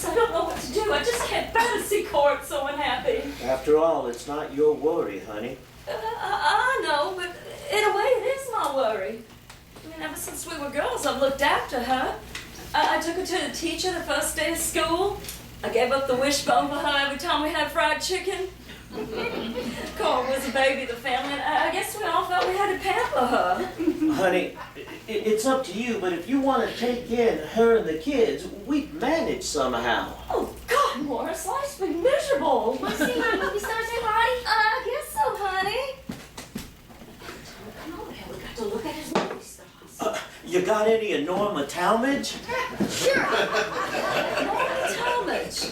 I don't know what to do. I just can't bear to see Cora so unhappy.
After all, it's not your worry, honey.
I know, but in a way it is my worry. I mean, ever since we were girls, I've looked after her. I took her to the teacher the first day of school. I gave up the wishbone for her every time we had fried chicken. Cora was a baby of the family, and I guess we all felt we had to pamper her.
Honey, it's up to you, but if you want to take in her and the kids, we'd manage somehow.
Oh, God, Morris, life's been miserable.
Want to see my movie stars, Aunt Lottie?
I guess so, honey. Come on, we got to look at his movie stars.
You got any of Norma Talmadge?
Sure. Norma Talmadge.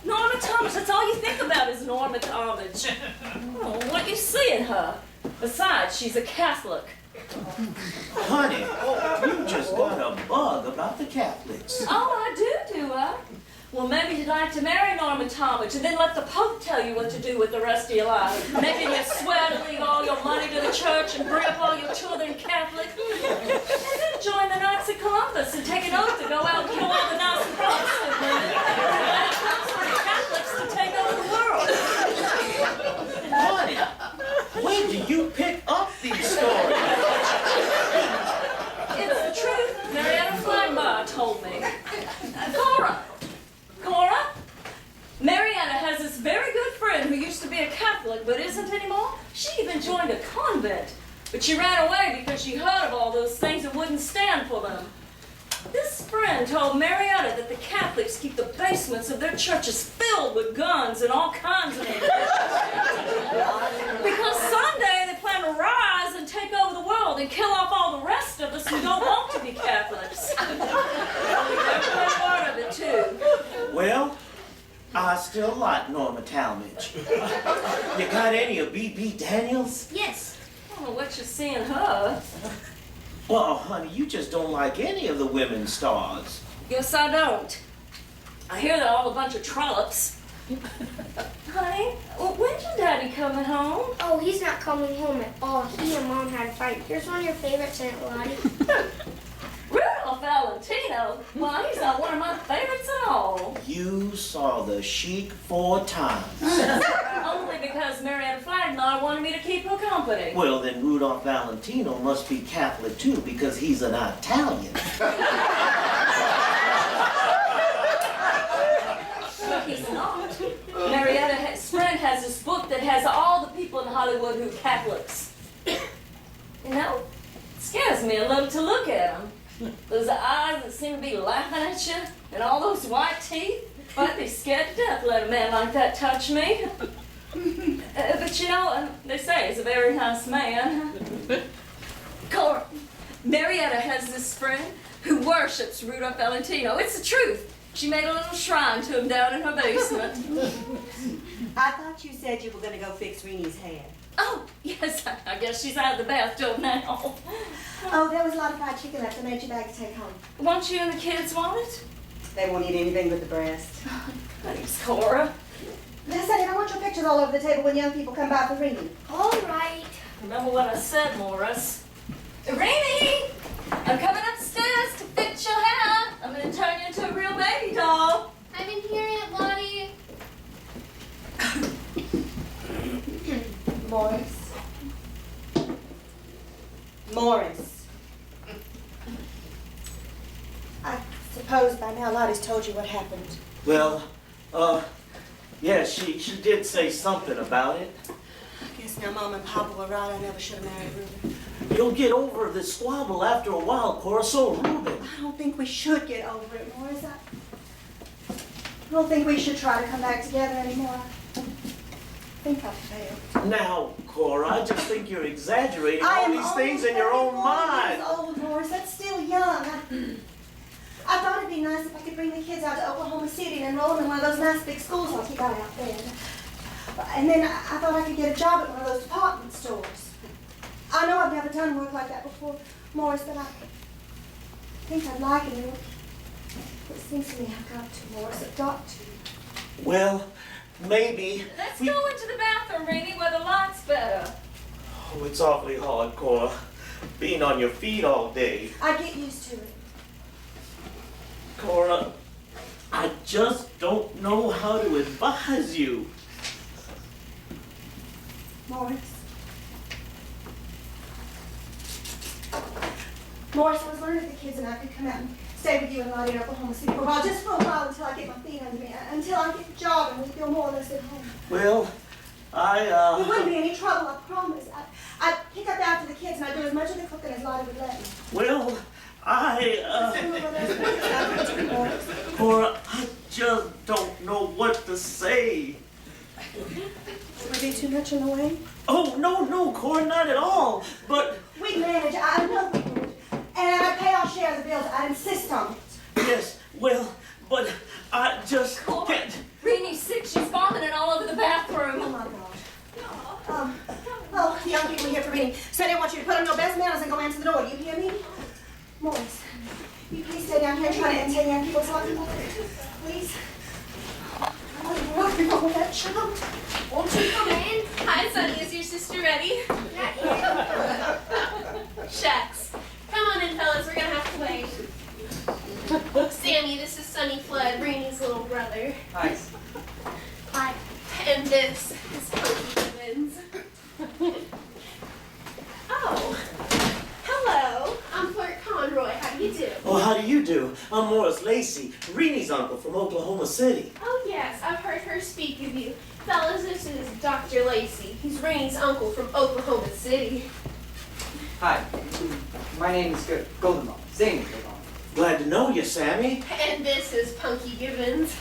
Norma Talmadge, that's all you think about is Norma Talmadge. Oh, what you see in her? Besides, she's a Catholic.
Honey, you just got a bug about the Catholics.
Oh, I do I? Well, maybe you'd like to marry Norma Talmadge and then let the Pope tell you what to do with the rest of your life. Maybe you swear to leave all your money to the church and bring up all your children Catholic. And then join the Knights of Columbus and take an oath to go out and kill all the Nazi Protestant women. And let it come for the Catholics to take over the world.
Honey, when do you pick up these stories?
It's the truth. Marietta Flagbar told me. Cora, Marietta has this very good friend who used to be a Catholic but isn't anymore. She even joined a convent, but she ran away because she heard of all those things and wouldn't stand for them. This friend told Marietta that the Catholics keep the basements of their churches filled with guns and all kinds of ammunition. Because someday they plan to rise and take over the world and kill off all the rest of us who don't want to be Catholics. Every word of it, too.
Well, I still like Norma Talmadge. You got any of B.B. Daniels?
Yes.
I don't know what you see in her.
Well, honey, you just don't like any of the women stars.
Guess I don't. I hear they're all a bunch of trollops. Honey, when's your daddy coming home?
Oh, he's not coming home at all. He and Mom had a fight. Here's one of your favorites, Aunt Lottie.
Rudolph Valentino? Well, he's not one of my favorites at all.
You saw the Sheik 4 times.
Only because Marietta Flagnar wanted me to keep her company.
Well, then Rudolph Valentino must be Catholic too, because he's an Italian.
No, he's not. Marietta's friend has this book that has all the people in Hollywood who are Catholics. You know, it scares me a little to look at them. Those eyes that seem to be laughing at you, and all those white teeth. I'd be scared to death to let a man like that touch me. But you know, they say he's a very nice man. Cora, Marietta has this friend who worships Rudolph Valentino. It's the truth. She made a little shrine to him down in her basement.
I thought you said you were going to go fix Renee's hair.
Oh, yes, I guess she's out of the bathtub now.
Oh, there was a lot of fried chicken left. I made you back to take home.
Won't you and the kids want it?
They won't eat anything but the breast.
Thanks, Cora.
Listen, I want your pictures all over the table when young people come by for Renee.
All right.
Remember what I said, Morris. Renee, I'm coming upstairs to fix your hair. I'm going to turn you into a real baby doll.
I'm in here, Aunt Lottie.
Morris. Morris. I suppose by now Lottie's told you what happened.
Well, yeah, she did say something about it.
I guess now Mom and Papa were right. I never should have married Reuben.
You'll get over the squabble after a while, Cora, so Reuben.
I don't think we should get over it, Morris. I don't think we should try to come back together anymore. I think I've failed.
Now, Cora, I just think you're exaggerating
I
all
am
these things
only
in your own
34
mind.
years old, Morris. That's still young. I thought it'd be nice if I could bring the kids out to Oklahoma City and enroll them in one of those nice big schools like you got out there. And then I thought I could get a job at one of those department stores. I know I've never done work like that before, Morris, but I think I'd like it. It seems to me I've got to, Morris. I've got to.
Well, maybe.
Let's go into the bathroom, Renee, where the light's better.
Oh, it's awfully hard, Cora. Being on your feet all day.
I get used to it.
Cora, I just don't know how to advise you.
Morris. Morris, I was wondering if the kids and I could come out and stay with you and Lottie in Oklahoma City for a while, just for a while until I get my feet under me, until I get a job and we feel more or less at home.
Well,
There wouldn't be any trouble, I promise. I'd pick up after the kids and I'd do as much of the cooking as Lottie would let me.
Well, Cora, I just don't know what to say.
Would be too much in the way?
Oh, no, Cora, not at all. But
We'd manage, I know we would. And I'd pay our share of the bills, I'd insist on it.
yes, well, but I just
Cora,
can't.
Reenie's sick. She's vomiting all over the
Oh
bathroom.
my God. The young people here for meeting said they want you to put on your best manners and go answer the door. You hear me? Morris, you please stay down here and try to entertain young people talking about it. Please. I want to rock you with that child.
Won't you come in? Hi, Sonny. Is your sister ready? Shucks. Come on in, fellas. We're gonna have to wait. Sammy, this is Sonny Flood, Reenie's little brother.
Hi.
Hi.
And this is Punky Gibbons. Oh. Hello. I'm Flirt Conroy. How do you do?
Oh, how do you do? I'm Morris Lacey, Reenie's uncle from Oklahoma City.
Oh, yes. I've heard her speak of you. Fellas, this is Dr. Lacey. He's Reenie's uncle from Oklahoma City.
Hi. My name is Goldenbaum. Sammy Goldenbaum.
Glad to know you, Sammy.
And this is Punky Gibbons.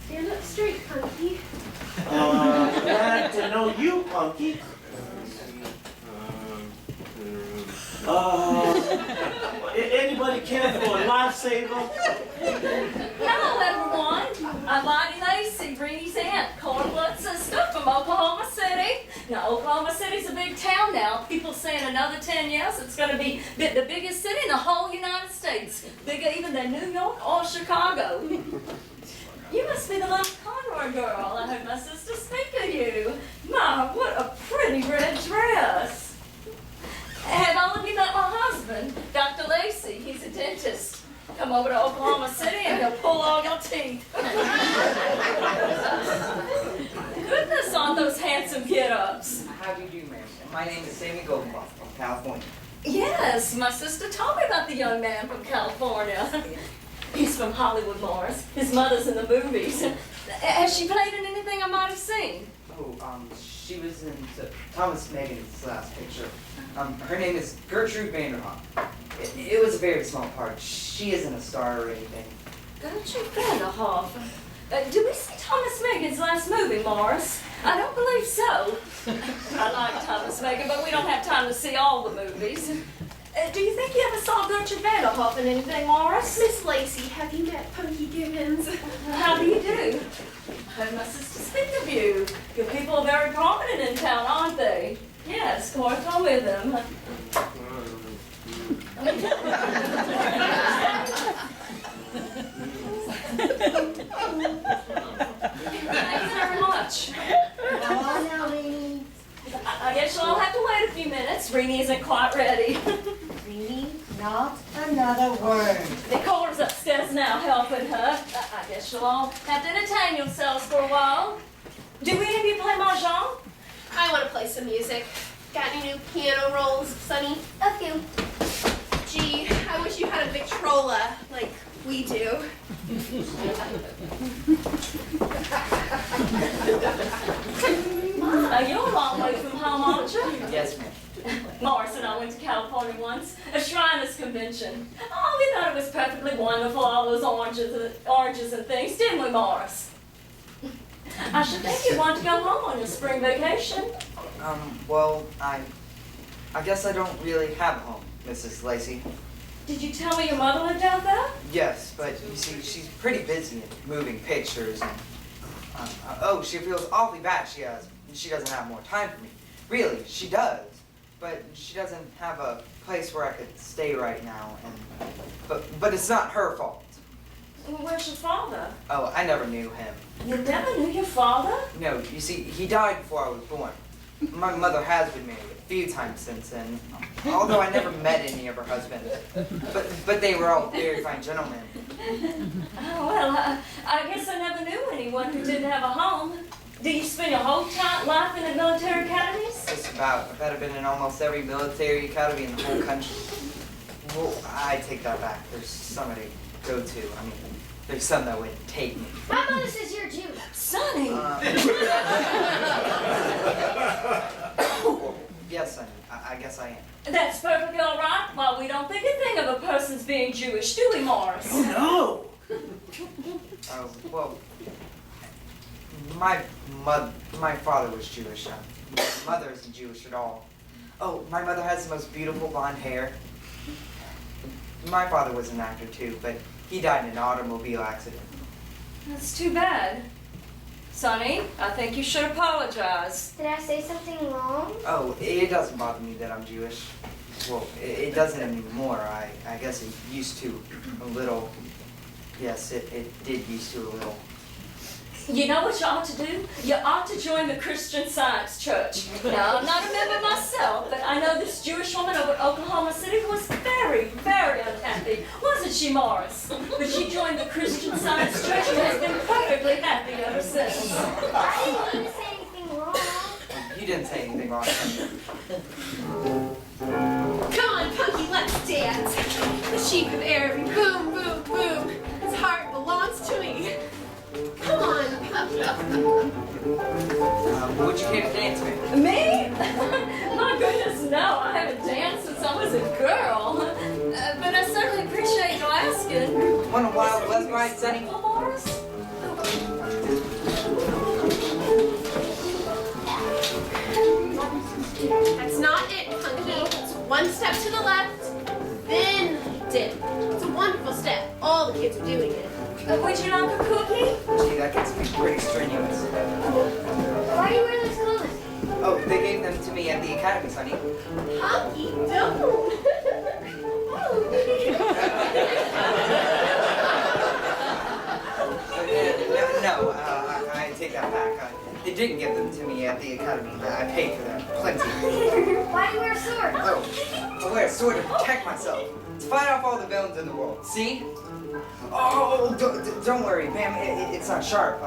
Stand up straight, Punky.
Glad to know you, Punky. Anybody care for a lifesaver?
Hello, everyone. I'm Lottie Lacey, Reenie's aunt, Cornblood sister from Oklahoma City. Now, Oklahoma City's a big town now. People say in another 10 years it's going to be the biggest city in the whole United States. Bigger even than New York or Chicago. You must be the little Conroy girl. I heard my sister speak of you. My, what a pretty red dress. Have all of you met my husband, Dr. Lacey? He's a dentist. Come over to Oklahoma City and he'll pull all your teeth. Goodness on those handsome get-ups.
How do you do, ma'am? My name is Sammy Goldenbaum from California.
Yes, my sister told me about the young man from California. He's from Hollywood, Morris. His mother's in the movies. Has she played in anything I might have seen?
Oh, she was in Thomas Megan's last picture. Her name is Gertrude Vanderhoff. It was a very small part. She isn't a star or anything.
Gertrude Vanderhoff. Did we see Thomas Megan's last movie, Morris? I don't believe so. I like Thomas Megan, but we don't have time to see all the movies. Do you think you ever saw Gertrude Vanderhoff in anything, Morris?
Miss Lacey, have you met Punky Gibbons?
How do you do? I heard my sister speak of you. Your people are very prominent in town, aren't they? Yes, Cora told me of them. Thanks very much.
Come on now, Reenie.
I guess you'll all have to wait a few minutes. Reenie isn't quite ready.
Reenie, not another word.
The Cora's upstairs now helping her. I guess you'll all have to entertain yourselves for a while. Do any of you play mahjong?
I want to play some music. Got any new piano rolls, Sonny?
A few.
Gee, I wish you had a Victrola like we do.
You're a long way from home, aren't you?
Yes, ma'am.
Morris and I went to California once, a Shriners convention. Oh, we thought it was perfectly wonderful, all those oranges and things, didn't we, Morris? I should think you'd want to go home on your spring vacation.
Well, I guess I don't really have a home, Mrs. Lacey.
Did you tell me your mother lived out there?
Yes, but you see, she's pretty busy in moving pictures and, oh, she feels awfully bad she doesn't have more time for me. Really, she does. But she doesn't have a place where I could stay right now, and, but it's not her fault.
Well, where's your father?
Oh, I never knew him.
You never knew your father?
No, you see, he died before I was born. My mother has been married a few times since then, although I never met any of her husbands. But they were all very fine gentlemen.
Oh, well, I guess I never knew anyone who didn't have a home. Did you spend your whole life in the military academies?
Just about. I've been in almost every military academy in the whole country. Well, I take that back. There's somebody to go to. I mean, there's some that would take me.
My mother says you're Jewish.
Sonny!
Yes, Sonny. I guess I am.
That's perfectly all right. Well, we don't think a thing of a person's being Jewish, do we, Morris?
Oh,
Well, my father was Jewish. My mother isn't Jewish at all. Oh, my mother has the most beautiful blonde hair. My father was an actor too, but he died in an automobile accident.
That's too bad. Sonny, I think you should apologize.
Did I say something wrong?
Oh, it doesn't bother me that I'm Jewish. Well, it doesn't anymore. I guess it used to a little. Yes, it did used to a little.
You know what you ought to do? You ought to join the Christian Science Church. Now, I'm not a member myself, but I know this Jewish woman over at Oklahoma City who was very, very unhappy. Wasn't she, Morris? But she joined the Christian Science Church and has been perfectly happy ever since.
I didn't mean to say anything wrong.
You didn't say anything wrong.
Come on, Punky, let's dance. The sheep of Araby, boom, boom, boom. His heart belongs to me. Come on.
Would you care to dance with me?
Me? My goodness, no. I haven't danced since I was a girl. But I certainly appreciate you asking.
Want a wild west ride, Sonny?
Well, Morris?
That's not it, Punky. It's one step to the left, then dip. It's a wonderful step. All the kids are doing it.
Would you like a cookie?
Gee, that gets me pretty strenuous.
Why do you wear those clothes?
Oh, they gave them to me at the academy, Sonny.
Punky, don't.
I take that back. They didn't give them to me at the academy. I paid for them, plenty.
Why do you wear a sword?
Oh, I wear a sword to protect myself. To fight off all the villains in the world. See? Oh, don't worry, ma'am. It's not sharp.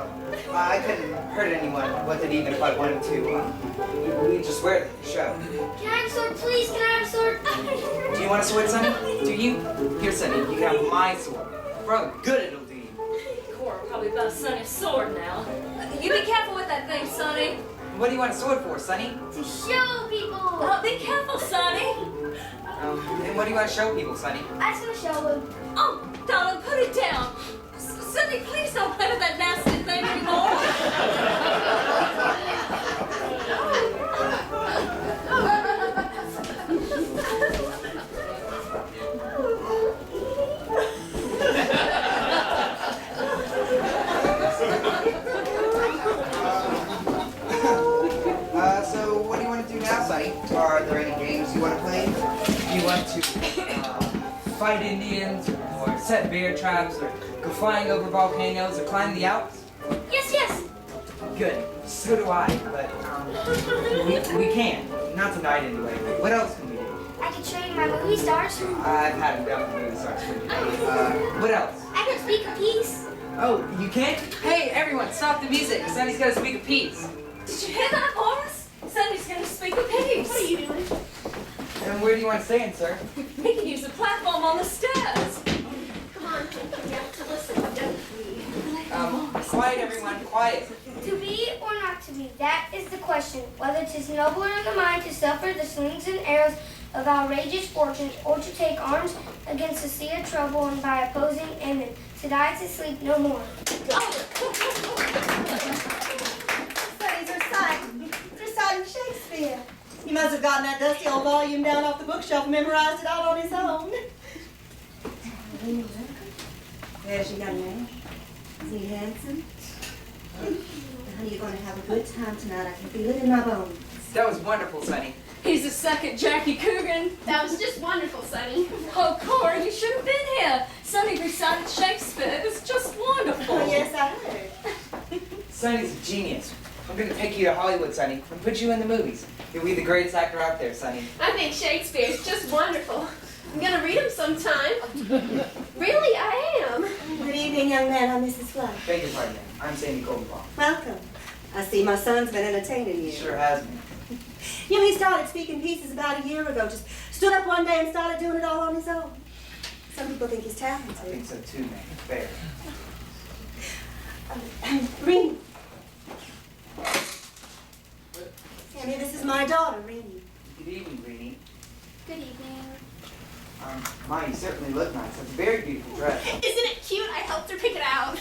I couldn't hurt anyone with it even if I wanted to. We just wear it for show.
Can I have a sword, please? Can I have a sword?
Do you want a sword, Sonny? Do you? Here, Sonny, you can have my sword. For all the good it'll do you.
Cora probably about Sonny's sword now. You be careful with that thing, Sonny.
What do you want a sword for, Sonny?
To show people.
Oh, be careful, Sonny.
And what do you want to show people, Sonny?
I just want to show them.
Oh, darling, put it down. Sonny, please don't play with that nasty thing anymore.
So what do you want to do now, Sonny? Are there any games you want to play? Do you want to fight Indians, or set bear traps, or go flying over volcanoes, or climb the Alps?
Yes, yes.
Good. So do I, but we can. Not tonight anyway. What else can we do?
I can show you my movie stars.
I've had enough of movie stars for today. What else?
I can speak a piece.
Oh, you can't? Hey, everyone, stop the music. Sonny's got to speak a piece.
Did you hear that, Morris? Sonny's going to speak a piece.
What are you doing?
And where do you want to stand, sir?
We can use the platform on the stairs.
Come on, Punky, we have to listen, don't we?
Quiet, everyone, quiet.
To be or not to be, that is the question. Whether 'tis nobler in the mind to suffer the slings and arrows of outrageous fortunes, or to take arms against the sea of trouble and by opposing amen, to die to sleep no more.
Studies are citing Shakespeare. He must have gotten that dusty old volume down off the bookshelf and memorized it out on his own. There's your young man. Is he handsome? Honey, you're going to have a good time tonight. I can feel it in my bones.
That was wonderful, Sonny.
He's the second Jackie Coogan.
That was just wonderful, Sonny.
Oh, Cora, you should have been here. Sonny recited Shakespeare. It was just wonderful.
Oh, yes, I heard.
Sonny's a genius. I'm going to take you to Hollywood, Sonny, and put you in the movies. You'll be the greatest actor out there, Sonny.
I think Shakespeare's just wonderful. I'm gonna read him sometime. Really, I am.
Good evening, young man. I'm Mrs. Flood.
Beg your pardon, ma'am. I'm Sandy Goldenbaum.
Welcome. I see my son's been entertaining you.
He sure has me.
You know, he started speaking pieces about a year ago, just Stood up one day and started doing it all on his own. Some people think he's
I think
talented.
so too, man. Fair.
Rini. Sammy, this is my daughter, Rini.
Good evening, Greenie.
Good evening.
Ma, you certainly look nice. That's a very beautiful dress.
Isn't it cute? I helped her pick it out.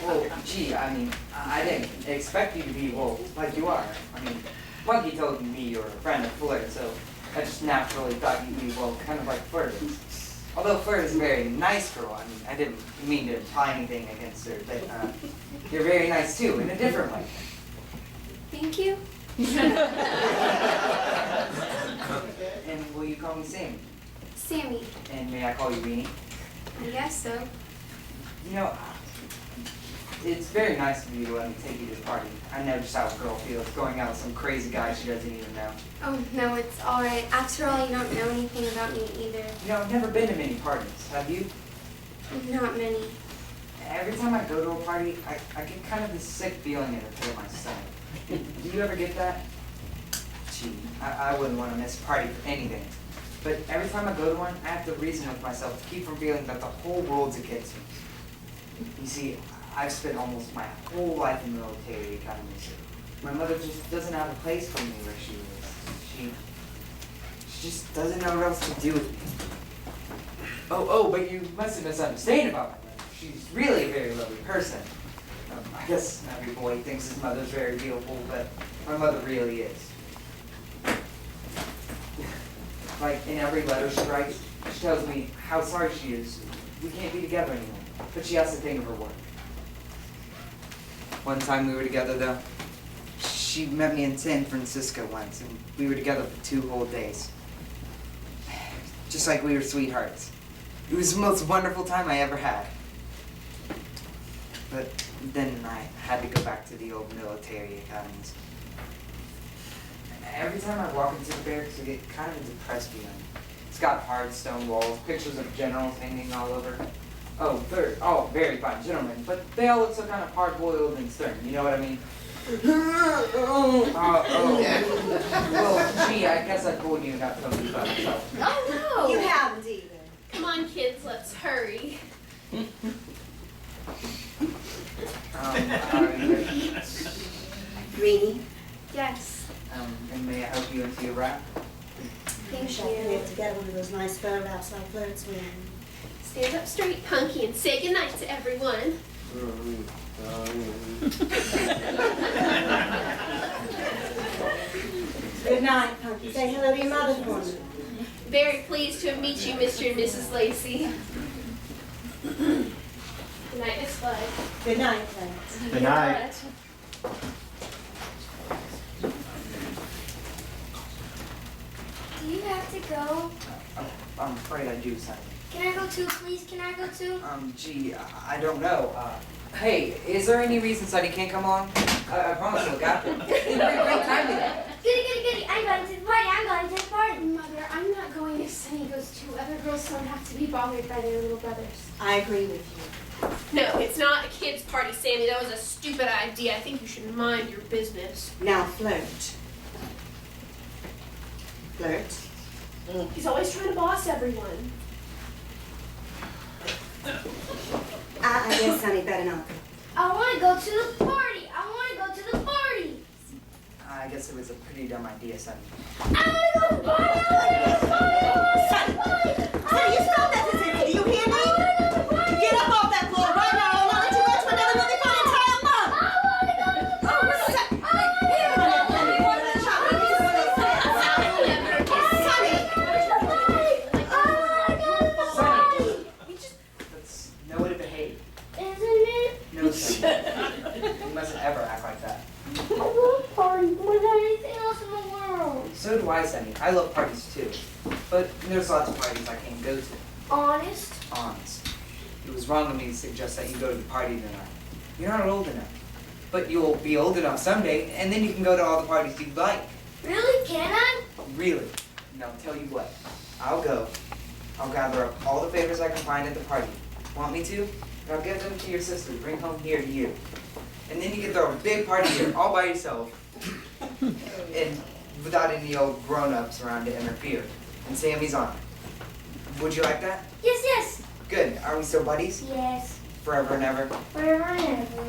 Well, gee, I mean, I didn't expect you to be, well, like you are. I mean, Monkey told me you were a friend of Flirt, so I just naturally thought you'd be, well, kind of like Flirt is. Although Flirt is a very nice girl, I mean, I didn't mean to imply anything against her, but you're very nice too, in a different way.
Thank you.
And will you call me Sammy?
Sammy.
And may I call you Weenie?
I guess so.
You know, it's very nice of you to let me take you to the party. I know just how a girl feels, going out with some crazy guy she doesn't even know.
Oh, no, it's all right. After all, you don't know anything about me either.
You know, I've never been to many parties, have you?
Not many.
Every time I go to a party, I get kind of this sick feeling in the pit of my stomach. Do you ever get that? Gee, I wouldn't want to miss a party for anything. But every time I go to one, I have to reason with myself to keep from feeling that the whole world's against me. You see, I've spent almost my whole life in the military academy. My mother just doesn't have a place for me where she lives. She just doesn't know what else to do with me. Oh, but you mustn't misunderstand about my mother. She's really a very lovely person. I guess every boy thinks his mother's very beautiful, but my mother really is. Like, in every letter she writes, she tells me how sorry she is. We can't be together anymore, but she has to think of her work. One time we were together, though, she met me in San Francisco once, and we were together for 2 whole days. Just like we were sweethearts. It was the most wonderful time I ever had. But then I had to go back to the old military academies. Every time I walk into the barracks, I get kind of a depressed feeling. It's got hard stone walls, pictures of generals hanging all over. Oh, they're all very fine gentlemen, but they all look so kind of hard-boiled and stern, you know what I mean? Well, gee, I guess I fooled you and got told you about myself.
Oh, no!
You haven't either.
Come on, kids, let's hurry.
Rini.
Yes.
And may I help you into your wrap?
Thank
Wish I could
you.
get to get one of those nice fur wraps like Flirt's wearing.
Stand up straight, Punky, and say goodnight to everyone.
Good night, Punky. Say hello to your mother for me.
Very pleased to meet you, Mr. and Mrs. Lacey. Good night, Miss Bud.
Good night, friends.
Good night.
Do you have to go?
I'm afraid I do, Sonny.
Can I go too, please? Can I go too?
Gee, I don't know. Hey, is there any reason Sonny can't come along? I promise to look after him. Great time together.
Goody. I'm going to the party. I'm going to the party.
Mother, I'm not going if Sunny goes too. Other girls don't have to be bothered by their little brothers.
I agree with you.
No, it's not a kid's party, Sammy. That was a stupid idea. I think you should mind your business.
Now, Flirt. Flirt.
He's always trying to boss everyone.
I guess Sonny better not go.
I want to go to the party.
I guess it was a pretty dumb idea, Sonny.
I want to go to the party.
Sonny, you stop that physically. Do you hear me? Get up off that floor right now. I'll not let you go to another movie for an entire month.
Let's know way to behave.
Isn't it?
No, Sonny. You mustn't ever act like that.
I love parties more than anything else in the world.
So do I, Sonny. I love parties too. But there's lots of parties I can't go to.
Honest?
Honest. It was wrong of me to suggest that you go to the party tonight. You're not old enough. But you'll be old enough someday, and then you can go to all the parties you'd like.
Really? Can I?
Really. And I'll tell you what. I'll go. I'll gather up all the favors I can find at the party. Want me to? And I'll give them to your sister. Bring home here to you. And then you can throw a big party here, all by yourself. And without any old grown-ups around to interfere. And Sammy's on it. Would you like that?
Yes, yes.
Good. Are we still buddies?
Yes.
Forever and ever?
Forever and ever.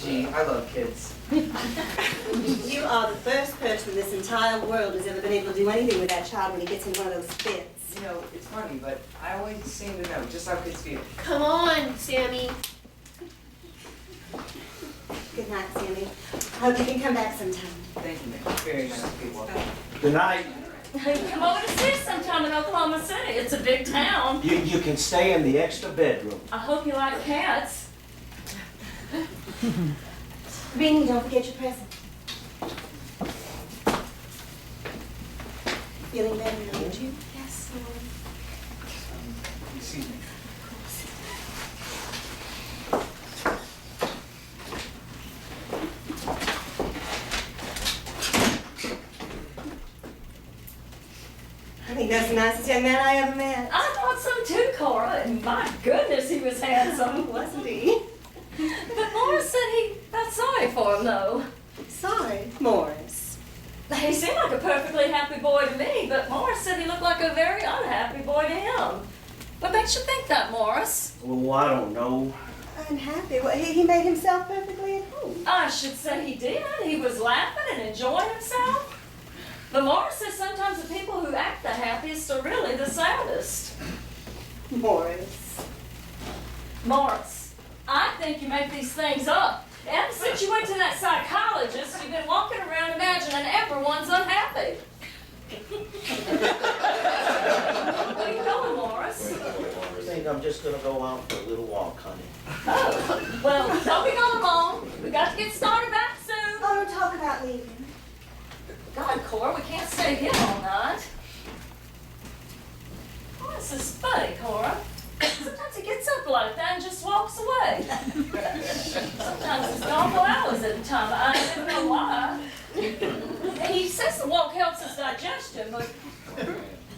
Gee, I love kids.
You are the first person in this entire world who's ever been able to do anything with that child when he gets in one of those fits.
You know, it's funny, but I always seem to know just how kids feel.
Come on, Sammy.
Good night, Sammy. I hope you can come back sometime.
Thank you, man. Very nice people.
Good night.
Come over to see us sometime in Oklahoma City. It's a big town.
You can stay in the extra bedroom.
I hope you like cats.
Beanie, don't forget your present. Feeling better now, aren't you?
Yes,
Excuse me.
I think that's the nicest young man I ever met.
I thought so too, Cora. And my goodness, he was handsome.
Wasn't he?
But Morris said he felt sorry for him, though.
Sorry, Morris.
He seemed like a perfectly happy boy to me, but Morris said he looked like a very unhappy boy to him. What makes you think that, Morris?
Well, I don't know.
Unhappy? Well, he made himself perfectly at home.
I should say he did. He was laughing and enjoying himself. But Morris says sometimes the people who act the happiest are really the saddest.
Morris.
Morris, I think you make these things up. Ever since you went to that psychologist, you've been walking around imagining everyone's unhappy. Where are you going, Morris?
I think I'm just gonna go out for a little walk, honey.
Oh, well, don't be going long. We got to get started back soon.
Oh, don't talk about leaving.
God, Cora, we can't stay here all night. Oh, this is funny, Cora. Sometimes he gets up like that and just walks away. Sometimes he's gone for hours at a time. I don't know why. And he says the walk helps his digestion, but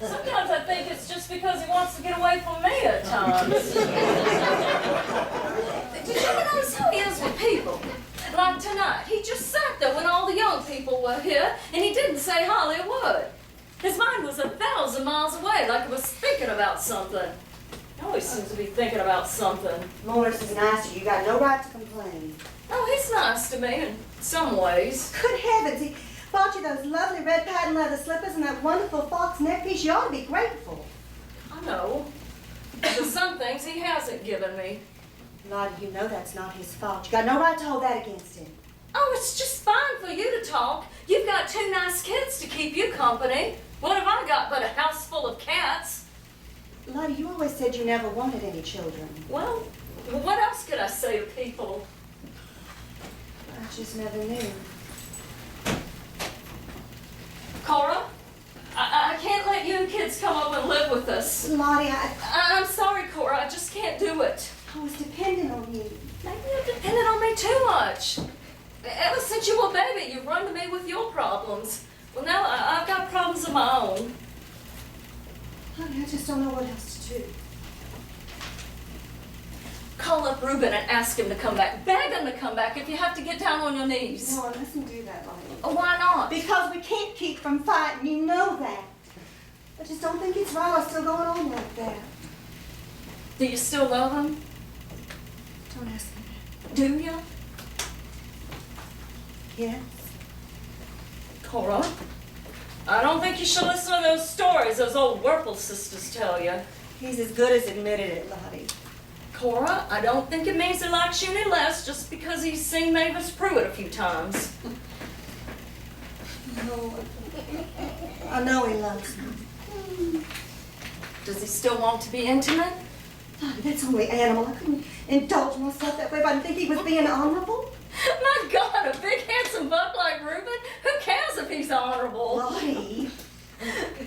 sometimes I think it's just because he wants to get away from me at times. Did you ever notice how he is with people? Like tonight, he just sat there when all the young people were here, and he didn't say Hollywood. His mind was 1,000 miles away, like he was thinking about something. He always seems to be thinking about something.
Morris is nice to you. You got no right to complain.
Oh, he's nice to me in some ways.
Good heavens, he bought you those lovely red patent leather slippers and that wonderful fox neck piece. You ought to be grateful.
I know. But some things he hasn't given me.
Lottie, you know that's not his fault. You got no right to hold that against him.
Oh, it's just fine for you to talk. You've got 2 nice kids to keep you company. What have I got but a house full of cats?
Lottie, you always said you never wanted any children.
Well, what else could I say to people?
I just never knew.
Cora, I can't let you and kids come over and live with us.
Lottie,
I'm sorry, Cora. I just can't do it.
I was dependent on you.
Maybe you've depended on me too much. Ever since you were a baby, you've run to me with your problems. Well, now I've got problems of my own.
Lottie, I just don't know what else to do.
Call up Reuben and ask him to come back. Beg him to come back if you have to get down on your knees.
No, I mustn't do that, Lottie.
Oh, why not?
Because we can't keep from fighting. You know that. I just don't think it's right. I'm still going on like that.
Do you still love him?
Don't ask me that.
Do you?
Yes.
Cora, I don't think you should listen to those stories those old Whirple sisters tell you.
He's as good as admitted it, Lottie.
Cora, I don't think it means he likes you any less just because he's seen Mavis Pruitt a few times.
No, I know he loves me.
Does he still want to be intimate?
Lottie, that's only animal. I couldn't indulge myself that way if I didn't think he was being honorable.
My God, a big handsome buck like Reuben? Who cares if he's honorable?
Lottie.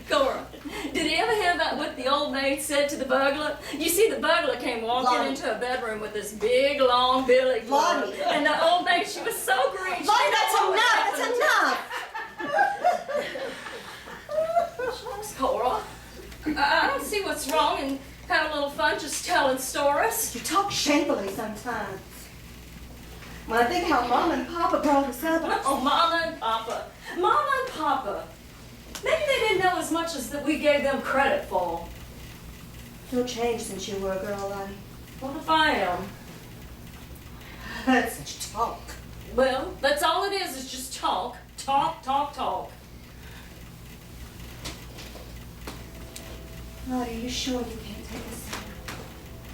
Cora, did you ever hear about what the old maid said to the burglar? You see, the burglar came walking
Lottie.
into a bedroom with this big, long billy club.
Lottie.
And the old maid, she was so green. she
Lottie,
didn't
that's
know what was
enough. That's
happening
enough.
Shucks, Cora. I don't see what's wrong in having a little fun just telling stories.
You talk shamefully sometimes. When I think how Mama and Papa brought us up,
Oh, Mama and Papa. Mama and Papa. Maybe they didn't know as much as that we gave them credit for.
You've changed since you were a girl, Lottie.
What if I am?
That's such talk.
Well, that's all it is just talk. Talk, talk, talk.
Lottie, you sure you can't take us out?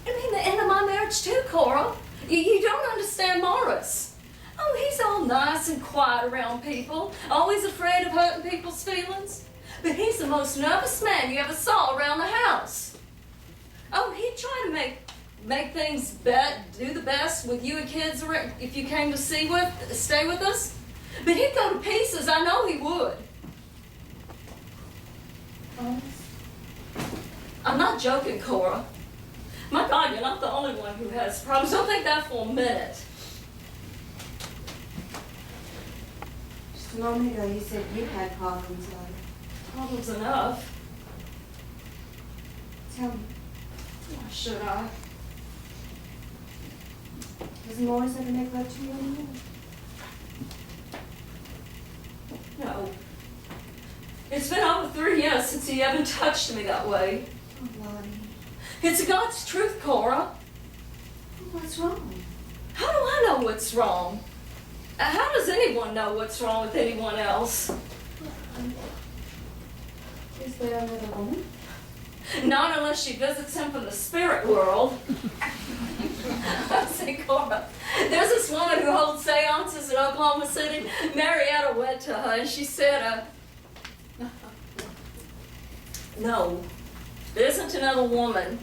I mean, the end of my marriage too, Cora. You don't understand Morris. Oh, he's all nice and quiet around people, always afraid of hurting people's feelings. But he's the most nervous man you ever saw around the house. Oh, he'd try to make things do the best with you and kids if you came to stay with us. But he'd go to pieces, I know he would.
Honest?
I'm not joking, Cora. My God, you're not the only one who has problems. Don't think that for a minute.
Just a moment ago you said you had problems, Lottie.
Problems enough.
Tell me,
Why should I?
does Morris ever make love to you anymore?
No. It's been over 3 years since he ever touched me that way.
Oh, Lottie.
It's God's truth, Cora.
What's wrong?
How do I know what's wrong? How does anyone know what's wrong with anyone else?
Is there another woman?
Not unless she visits him from the spirit world. I say, Cora, there's this woman who holds seances in Oklahoma City. Marietta went to her and she said, no, there isn't another woman.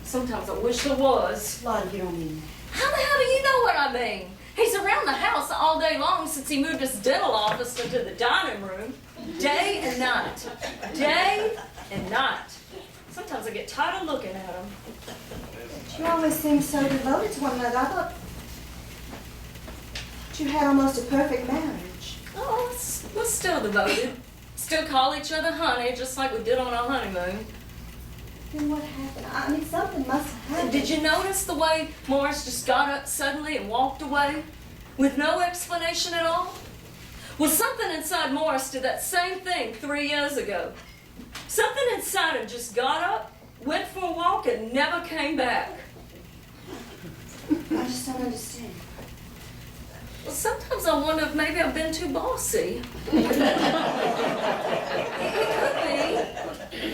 Sometimes I wish there was.
Lottie, you don't mean that.
How the hell do you know what I mean? He's around the house all day long since he moved his dental office into the dining room. Day and night. Day and night. Sometimes I get tired of looking at him.
You always seem so devoted to one another. I thought you had almost a perfect marriage.
Oh, we're still devoted. Still call each other honey, just like we did on our honeymoon.
Then what happened? I mean, something must have happened.
Did you notice the way Morris just got up suddenly and walked away? With no explanation at all? Well, something inside Morris did that same thing 3 years ago. Something inside him just got up, went for a walk, and never came back.
I just don't understand.
Well, sometimes I wonder if maybe I've been too bossy. It could be.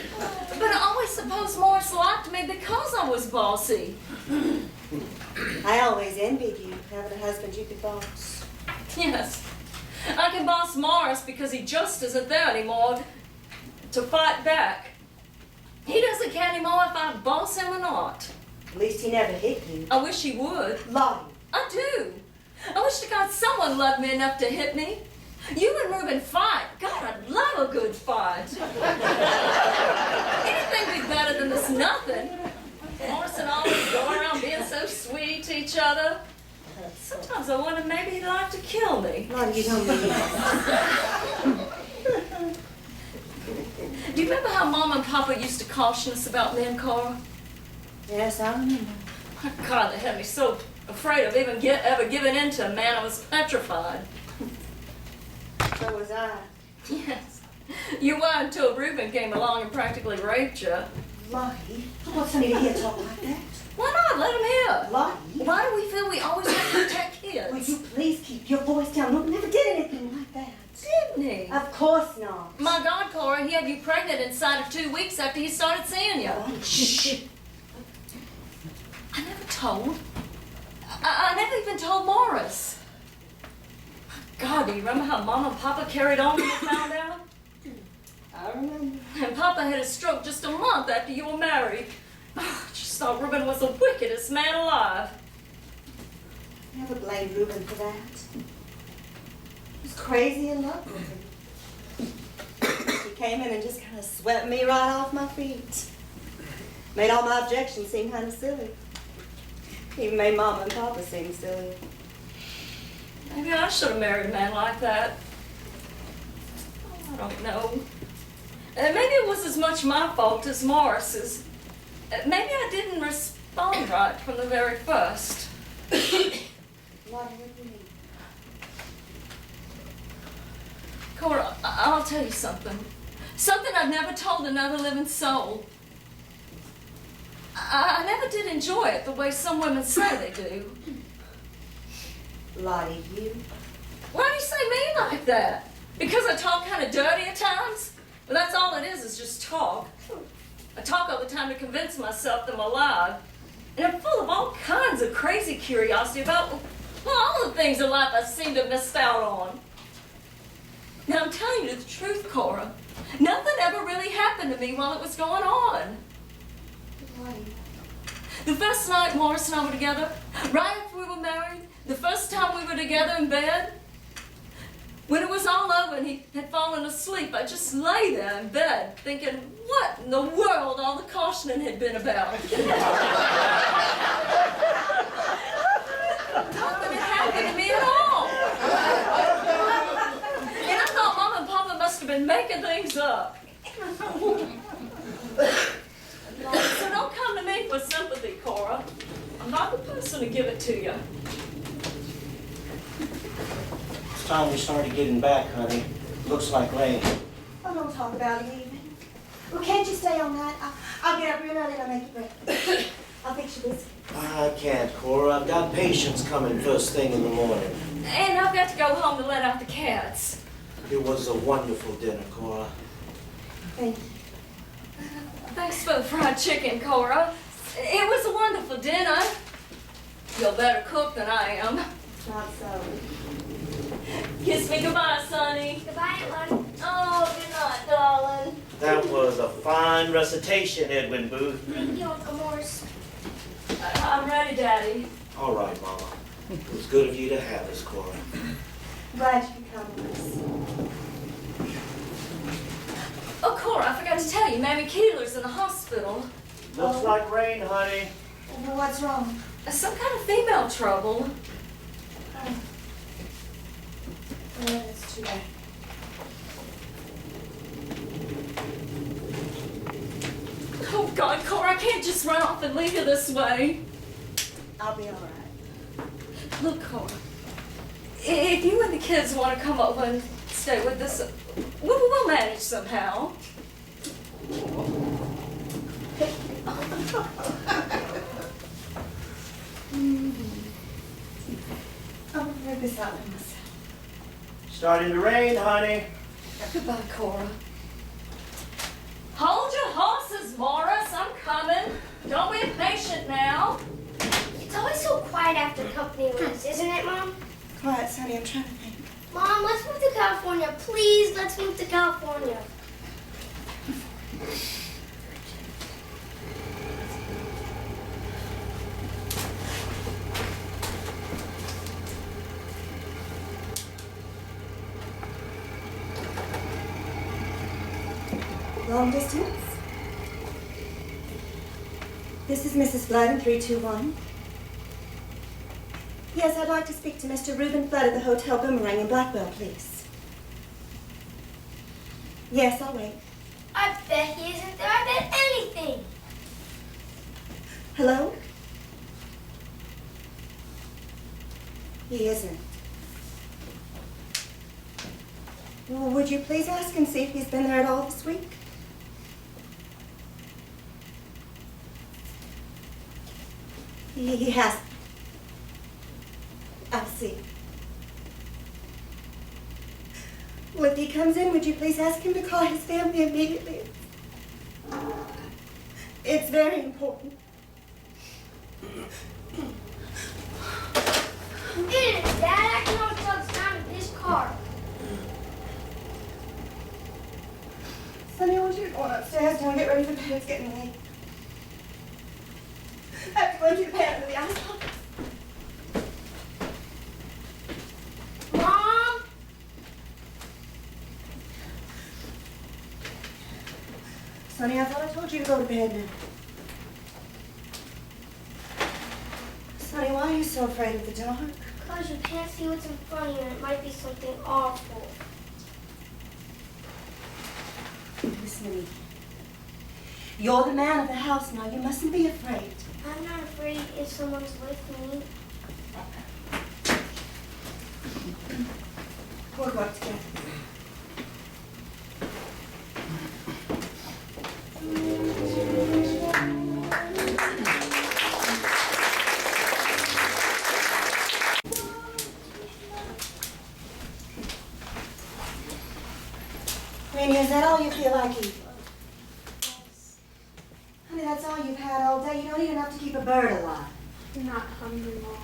But I always supposed Morris liked me because I was bossy.
I always envied you, having a husband you could boss.
Yes. I can boss Morris because he just isn't there anymore to fight back. He doesn't care anymore if I boss him or not.
At least he never hit you.
I wish he would.
Lottie.
I do. I wish to God someone loved me enough to hit me. You and Reuben fight. God, I'd love a good fight. Anything be better than this nothing. Morris and always go around being so sweet to each other. Sometimes I wonder maybe he'd like to kill me.
Lottie, you don't mean that.
Do you remember how Mom and Papa used to caution us about men, Cora?
Yes, I remember.
God, they had me so afraid of even ever giving in to a man. I was petrified.
So was I.
Yes. You were until Reuben came along and practically raped you.
Lottie, I want somebody to hear talk like that.
Why not? Let him hear.
Lottie.
Why do we feel we always have to protect kids?
Will you please keep your voice down? Luke never did anything like that.
Didn't he?
Of course not.
My God, Cora, he had you pregnant inside of 2 weeks after he started seeing you.
Oh, shh.
I never told. I never even told Morris. God, do you remember how Mom and Papa carried on when they found out?
I remember.
And Papa had a stroke just a month after you were married. Oh, I just thought Reuben was the wickedest man alive.
Never blamed Reuben for that. He was crazy in love with him. He came in and just kind of swept me right off my feet. Made all my objections seem kind of silly. Even made Mama and Papa seem silly.
Maybe I should have married a man like that. Oh, I don't know. Maybe it was as much my fault as Morris's. Maybe I didn't respond right from the very first.
Lottie, what do you mean?
Cora, I'll tell you something. Something I've never told another living soul. I never did enjoy it the way some women say they do.
Lottie, you.
Why do you say me like that? Because I talk kind of dirty at times? Well, that's all it is just talk. I talk all the time to convince myself that I'm alive. And I'm full of all kinds of crazy curiosity about, well, all the things in life I seem to have missed out on. Now, I'm telling you the truth, Cora. Nothing ever really happened to me while it was going on.
Lottie.
The first night Morris and I were together, right after we were married, the first time we were together in bed, when it was all over and he had fallen asleep, I just lay there in bed thinking, what in the world all the cautioning had been about. Nothing had happened to me at all. And I thought Mom and Papa must have been making things up. So don't come to me for sympathy, Cora. I'm not the person to give it to you.
It's time we started getting back, honey. Looks like rain.
Oh, don't talk about it even. Well, can't you stay all night? I'll get up real early and I'll make you breakfast. I'll fix you biscuits.
I can't, Cora. I've got patients coming first thing in the morning.
And I've got to go home to let out the cats.
It was a wonderful dinner, Cora.
Thank you.
Thanks for the fried chicken, Cora. It was a wonderful dinner. You're a better cook than I am.
Not so.
Kiss me goodbye, Sonny.
Goodbye, Lottie.
Oh, good night, darling.
That was a fine recitation, Edwin Booth.
Thank you, Uncle Morris.
I'm ready, Daddy.
All right, Mama. It was good of you to have us, Cora.
Glad you could come with us.
Oh, Cora, I forgot to tell you, Mammy Keeler's in the hospital.
Looks like rain, honey.
Well, what's wrong?
Some kind of female trouble.
Oh, that's too bad.
Oh, God, Cora, I can't just run off and leave you this way.
I'll be all right.
Look, Cora, if you and the kids want to come over and stay with us, we'll manage somehow.
I'll work this out by myself.
Starting to rain, honey.
Goodbye, Cora. Hold your horses, Morris. I'm coming. Don't be impatient now.
It's always so quiet after company leaves, isn't it, Mom?
Quiet, Sonny. I'm trying to think.
Mom, let's move to California. Please, let's move to California.
Long distance? This is Mrs. Flood in 321. Yes, I'd like to speak to Mr. Reuben Flood at the Hotel Boomerang in Blackwell, please. Yes, I'll wait.
I bet he isn't there. I bet anything.
Hello? He isn't. Well, would you please ask and see if he's been there at all this week? He hasn't. I see. Well, if he comes in, would you please ask him to call his family immediately? It's very important.
Who did it, Dad? I can always tell it's down in this car.
Sonny, I want you to go on upstairs now and get ready for bed. It's getting late. I have to go into the pan to the ice box.
Mom?
Sonny, I thought I told you to go to bed now. Sonny, why are you so afraid of the dark?
Because you can't see what's in front of you and it might be something awful.
Listen to me. You're the man of the house now. You mustn't be afraid.
I'm not afraid if someone's with me.
We'll go up together. that's all you've had all day. You don't eat enough to keep a bird alive.
I'm not hungry, Mom.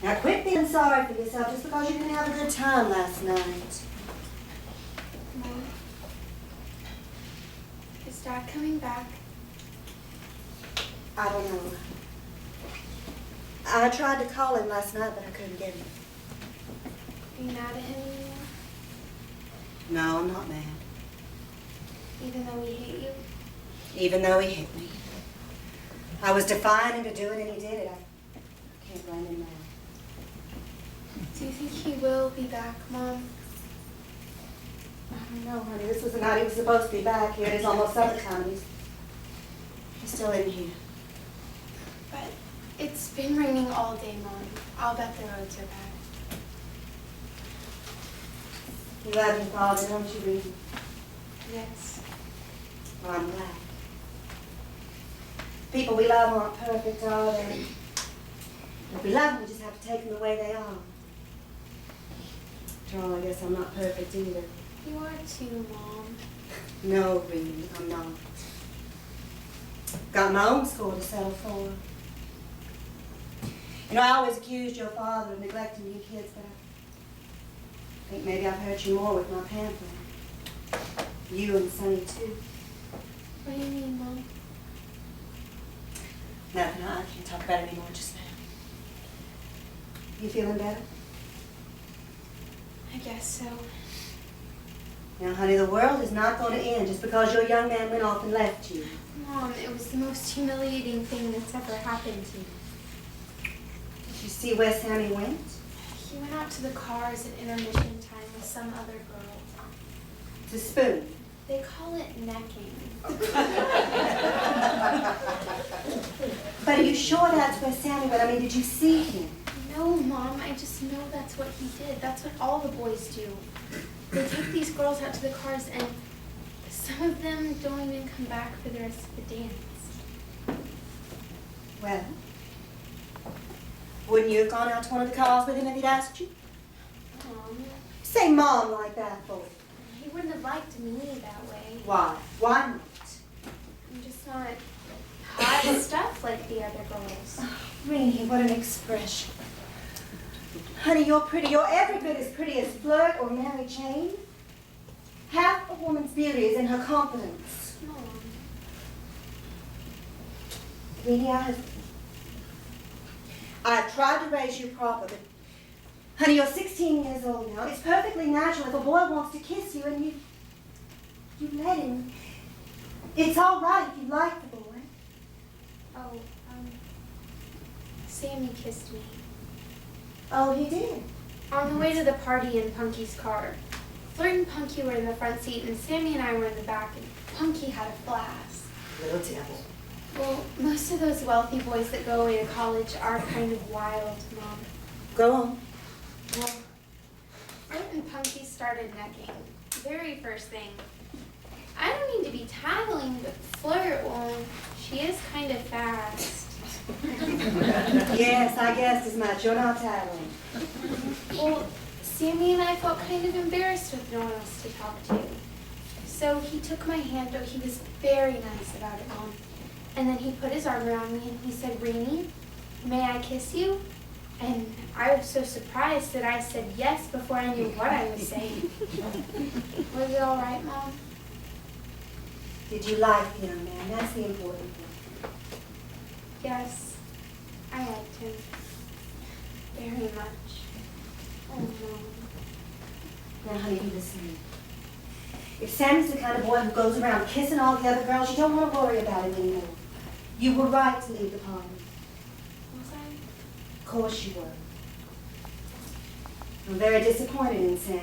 Now quit being sorry for yourself just because you didn't have a good time last night.
Mom, is Dad coming back?
I don't know. I tried to call him last night, but I couldn't get him.
Are you mad at him anymore?
No, I'm not mad.
Even though he hate you?
Even though he hit me. I was defying him to do it, and he did it. I can't blame him now.
Do you think he will be back, Mom?
I don't know, honey. This was the night he was supposed to be back here. It is almost supper time. He's still in here.
But it's been raining all day, Mom. I'll bet the roads are bad.
You love your father, don't you, Rita?
Yes.
Well, I'm glad. People we love aren't perfect, are they? If we love them, we just have to take them the way they are. After all, I guess I'm not perfect either.
You are too, Mom.
No, really, I'm not. Got my own score to settle for. You know, I always accused your father of neglecting you kids, but I think maybe I've hurt you more with my pampering. You and Sonny, too.
What do you mean, Mom?
Nothing, I can't talk about it anymore just now. You feeling better?
I guess so.
Now, honey, the world is not going to end just because your young man went off and left you.
Mom, it was the most humiliating thing that's ever happened to me.
Did you see where Sammy went?
He went out to the cars at intermission time with some other girl.
To spoon.
They call it necking.
But are you sure that's where Sammy went? I mean, did you see him?
No, Mom, I just know that's what he did. That's what all the boys do. They take these girls out to the cars and some of them don't even come back for the rest of the dance.
Well, wouldn't you have gone out to one of the cars with him if he'd asked you?
Mom,
Say Mom like that, boy.
he wouldn't have liked me that way.
Why? Why not?
I'm just not hot and stuff like the other girls.
Rini, what an expression. Honey, you're pretty. You're every bit as pretty as Flirt or Mary Jane. Half a woman's beauty is in her confidence.
Mom.
Rini, I've tried to raise you proper, but honey, you're 16 years old now. It's perfectly natural if a boy wants to kiss you and you let him. It's all right if you like the boy.
Oh, Sammy kissed me.
Oh, he did?
On the way to the party in Punky's car. Flirt and Punky were in the front seat, and Sammy and I were in the back, and Punky had a blast.
Little devil.
Well, most of those wealthy boys that go away to college are kind of wild, Mom.
Go on.
Well, Flirt and Punky started necking. Very first thing. I don't mean to be tattling, but Flirt, well, she is kind of fast.
Yes, I guessed as much. You're not tattling.
Well, Sammy and I felt kind of embarrassed with no one else to talk to. So he took my hand, though he was very nice about it, Mom. And then he put his arm around me and he said, Rini, may I kiss you? And I was so surprised that I said yes before I knew what I was saying. Was it all right, Mom?
Did you like the young man? That's the important thing.
Yes, I liked him. Very much. Oh, Mom.
Now, honey, you listen to me. If Sammy's the kind of boy who goes around kissing all the other girls, you don't want to worry about him anymore. You were right to leave the party.
Was I?
Of course you were. I'm very disappointed in Sammy.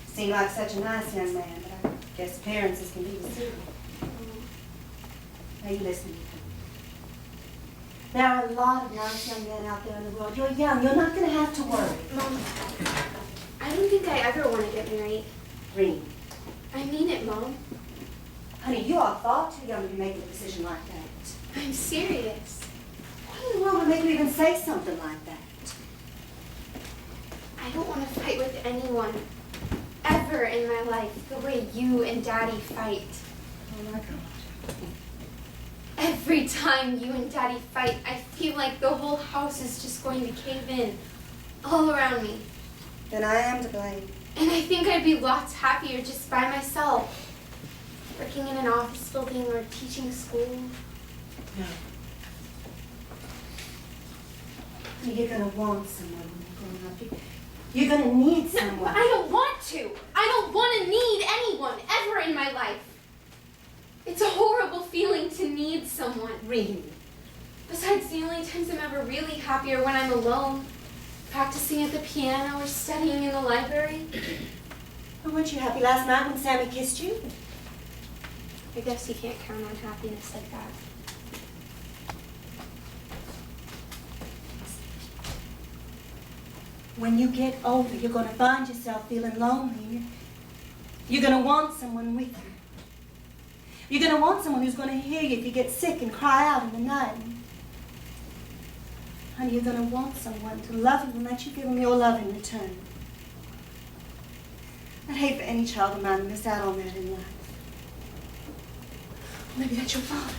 Seemed like such a nice young man, but I guess appearances can be deceiving. Now you listen to me. There are a lot of nice young men out there in the world. You're young. You're not going to have to worry.
Mom, I don't think I ever want to get married.
Rini.
I mean it, Mom.
Honey, you are far too young to be making a decision like that.
I'm serious.
What in the world would make you even say something like that?
I don't want to fight with anyone ever in my life the way you and Daddy fight.
Oh, my God.
Every time you and Daddy fight, I feel like the whole house is just going to cave in, all around me.
Then I am to blame.
And I think I'd be lots happier just by myself, working in an office building or teaching school.
No. You're gonna want someone when you're growing up. You're gonna need someone.
But I don't want to. I don't want to need anyone ever in my life. It's a horrible feeling to need someone.
Really?
Besides, the only times I'm ever really happy are when I'm alone, practicing at the piano or studying in the library.
Well, weren't you happy last night when Sammy kissed you?
I guess you can't count on happiness like that.
When you get older, you're going to find yourself feeling lonely. You're going to want someone with you. You're going to want someone who's going to hear you if you get sick and cry out in the night. Honey, you're going to want someone to love you and let you give them your love in return. I'd hate for any child of mine to miss out on that in life. Maybe that's your father.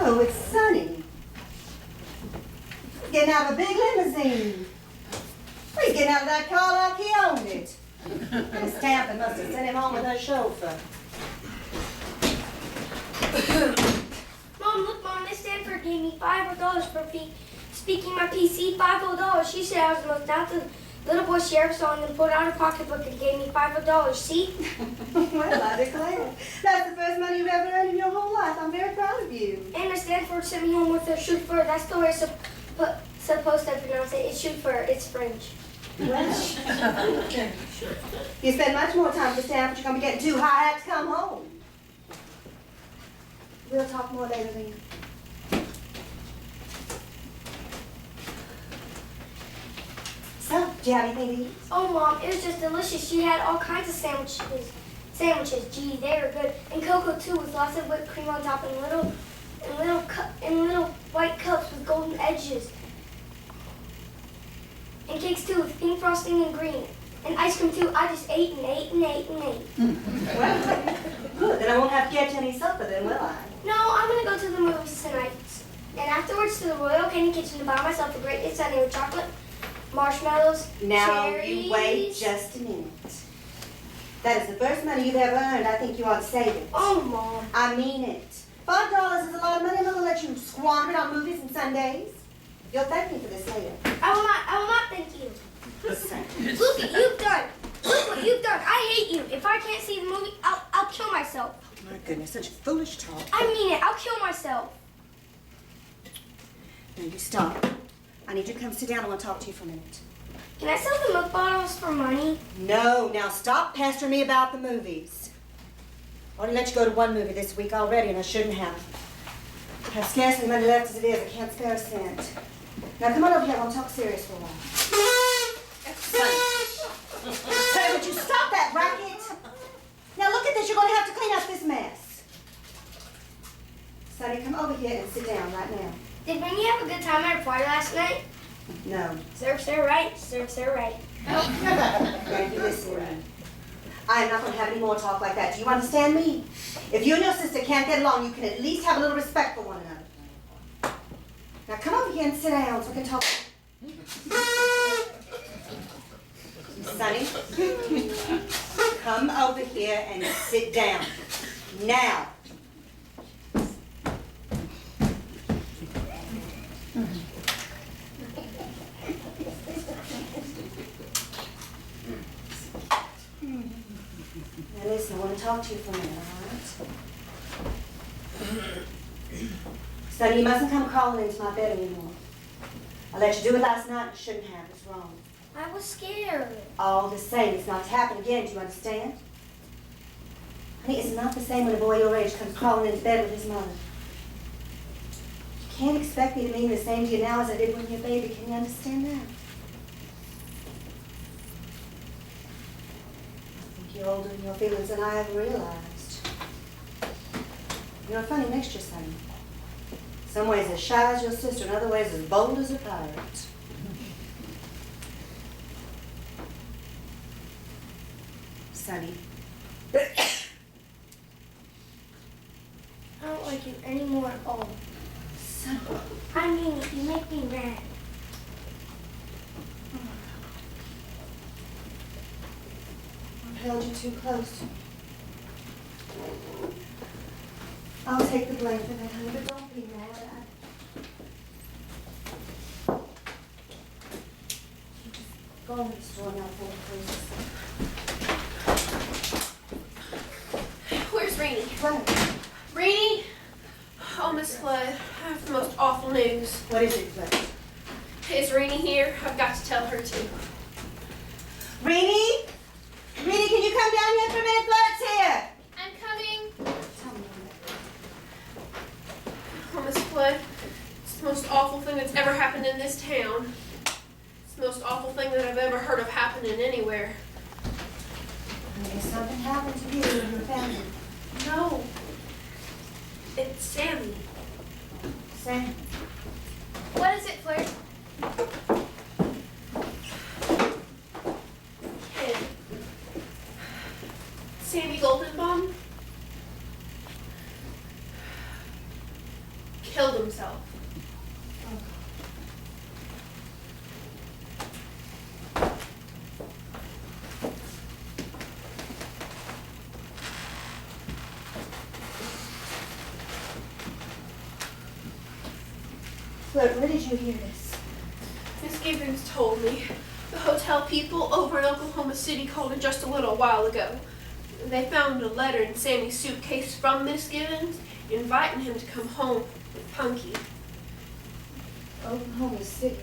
Oh, it's Sonny. Getting out of a big limousine. He's getting out of that car like he owned it. And Stanford must have sent him home with her chauffeur.
Mom, look, Mom, Miss Stanford gave me $5 for speaking my PC. $5. She said I was the most talented little boy she ever saw, and then pulled out her pocketbook and gave me $5. See?
Well, I declare. That's the first money you've ever earned in your whole life. I'm very proud of you.
And Miss Stanford sent me home with her chauffeur. That's the way it's supposed to pronounce it. It's chauffeur. It's French.
Well, you spend much more time with Stanford, you're going to be getting too high to come home. We'll talk more later, Lena. So, do you have anything to eat?
Oh, Mom, it was just delicious. She had all kinds of sandwiches. Gee, they were good. And cocoa too, with lots of whipped cream on top, and little white cups with golden edges. And cakes too, with pink frosting and green. And ice cream too. I just ate and ate and ate and ate.
Well, good. Then I won't have to get you any supper then, will I?
No, I'm gonna go to the movies tonight. And afterwards to the Royal Candy Kitchen to buy myself a great big sundae with chocolate, marshmallows,
Now,
cherries.
you wait just a minute. That is the first money you've ever earned. I think you ought to save it.
Oh, Mom.
I mean it. $5 is a lot of money. I'm not going to let you squander it on movies and Sundays. You'll thank me for this later.
I will not thank you. Look what you've done. Look what you've done. I hate you. If I can't see the movie, I'll kill myself.
My goodness, such foolish talk.
I mean it. I'll kill myself.
Now you stop. I need you to come sit down. I want to talk to you for a minute.
Can I sell the milk bottles for money?
No, now stop pestering me about the movies. I already let you go to one movie this week already, and I shouldn't have. I have scarcely money left as it is. I can't spare a cent. Now come on over here. I want to talk serious for a while. Say, would you stop that racket? Now look at this. You're going to have to clean up this mess. Sonny, come over here and sit down right now.
Did Winnie have a good time at her party last night?
No.
Serve, sir, right. Serve, sir, right.
Now you listen to me. I am not going to have any more talk like that. Do you understand me? If you and your sister can't get along, you can at least have a little respect for one another. Now come over here and sit down so we can talk. Sonny, come over here and sit down. Now. Now listen, I want to talk to you for a minute, all right? Sonny, you mustn't come crawling into my bed anymore. I let you do it last night. You shouldn't have. It's wrong.
I was scared.
All the same, it's not to happen again. Do you understand? Honey, it's not the same when a boy your age comes crawling into bed with his mother. You can't expect me to mean the same to you now as I did when you were a baby. Can you understand that? You're older in your feelings than I ever realized. You're a funny mixture, Sonny. Some ways as shy as your sister, in other ways as bold as a pirate. Sonny,
I don't like you anymore at all. I mean it, you make me mad.
I've held you too close. I'll take the blame for that, honey, but don't be mad. You just go into the store now for please.
Where's Rainey?
What?
Rainey? Oh, Miss Flood, I have the most awful news.
What is it, Fletch?
Is Rainey here? I've got to tell her too.
Rainey? Rainey, can you come down here for a minute? Flood's here.
I'm coming.
Tell me.
Oh, Miss Flood, it's the most awful thing that's ever happened in this town. It's the most awful thing that I've ever heard of happening anywhere.
Honey, something happened to you and your family.
No. It's Sammy.
Sam.
What is it, Flirt?
Kid. Sammy Goldenbaum killed himself.
Flirt, where did you hear this?
Miss Gibbons told me. The hotel people over in Oklahoma City called her just a little while ago. They found a letter in Sammy's suitcase from Miss Gibbons inviting him to come home with Punky.
Oklahoma City.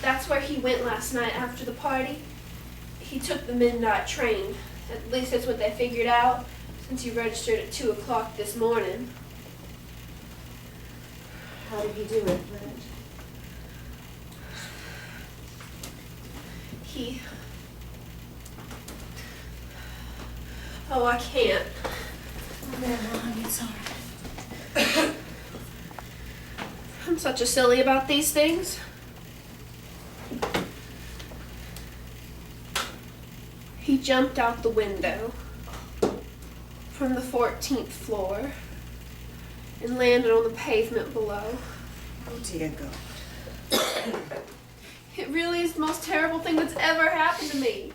That's where he went last night after the party. He took the midnight train. At least that's what they figured out, since he registered at 2 o'clock this morning.
How did he do it, Flirt?
Oh, I can't.
Oh, there, honey, it's all right.
I'm such a silly about these things. He jumped out the window from the 14th floor and landed on the pavement below.
Oh, dear God.
It really is the most terrible thing that's ever happened to me.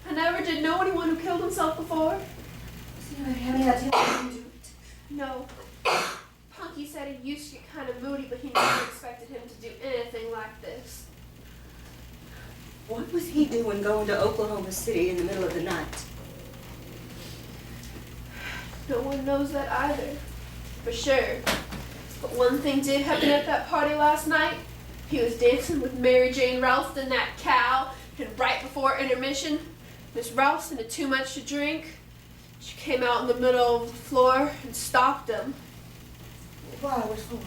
I never did know anyone who killed himself before.
See, I haven't had time to do it.
No. Punky said he used to get kind of moody, but he never expected him to do anything like this.
What was he doing going to Oklahoma City in the middle of the night?
No one knows that either, for sure. But one thing did happen at that party last night. He was dancing with Mary Jane Ralston, that cow, and right before intermission, Miss Ralston had too much to drink. She came out in the middle of the floor and stopped him.
Why? What for?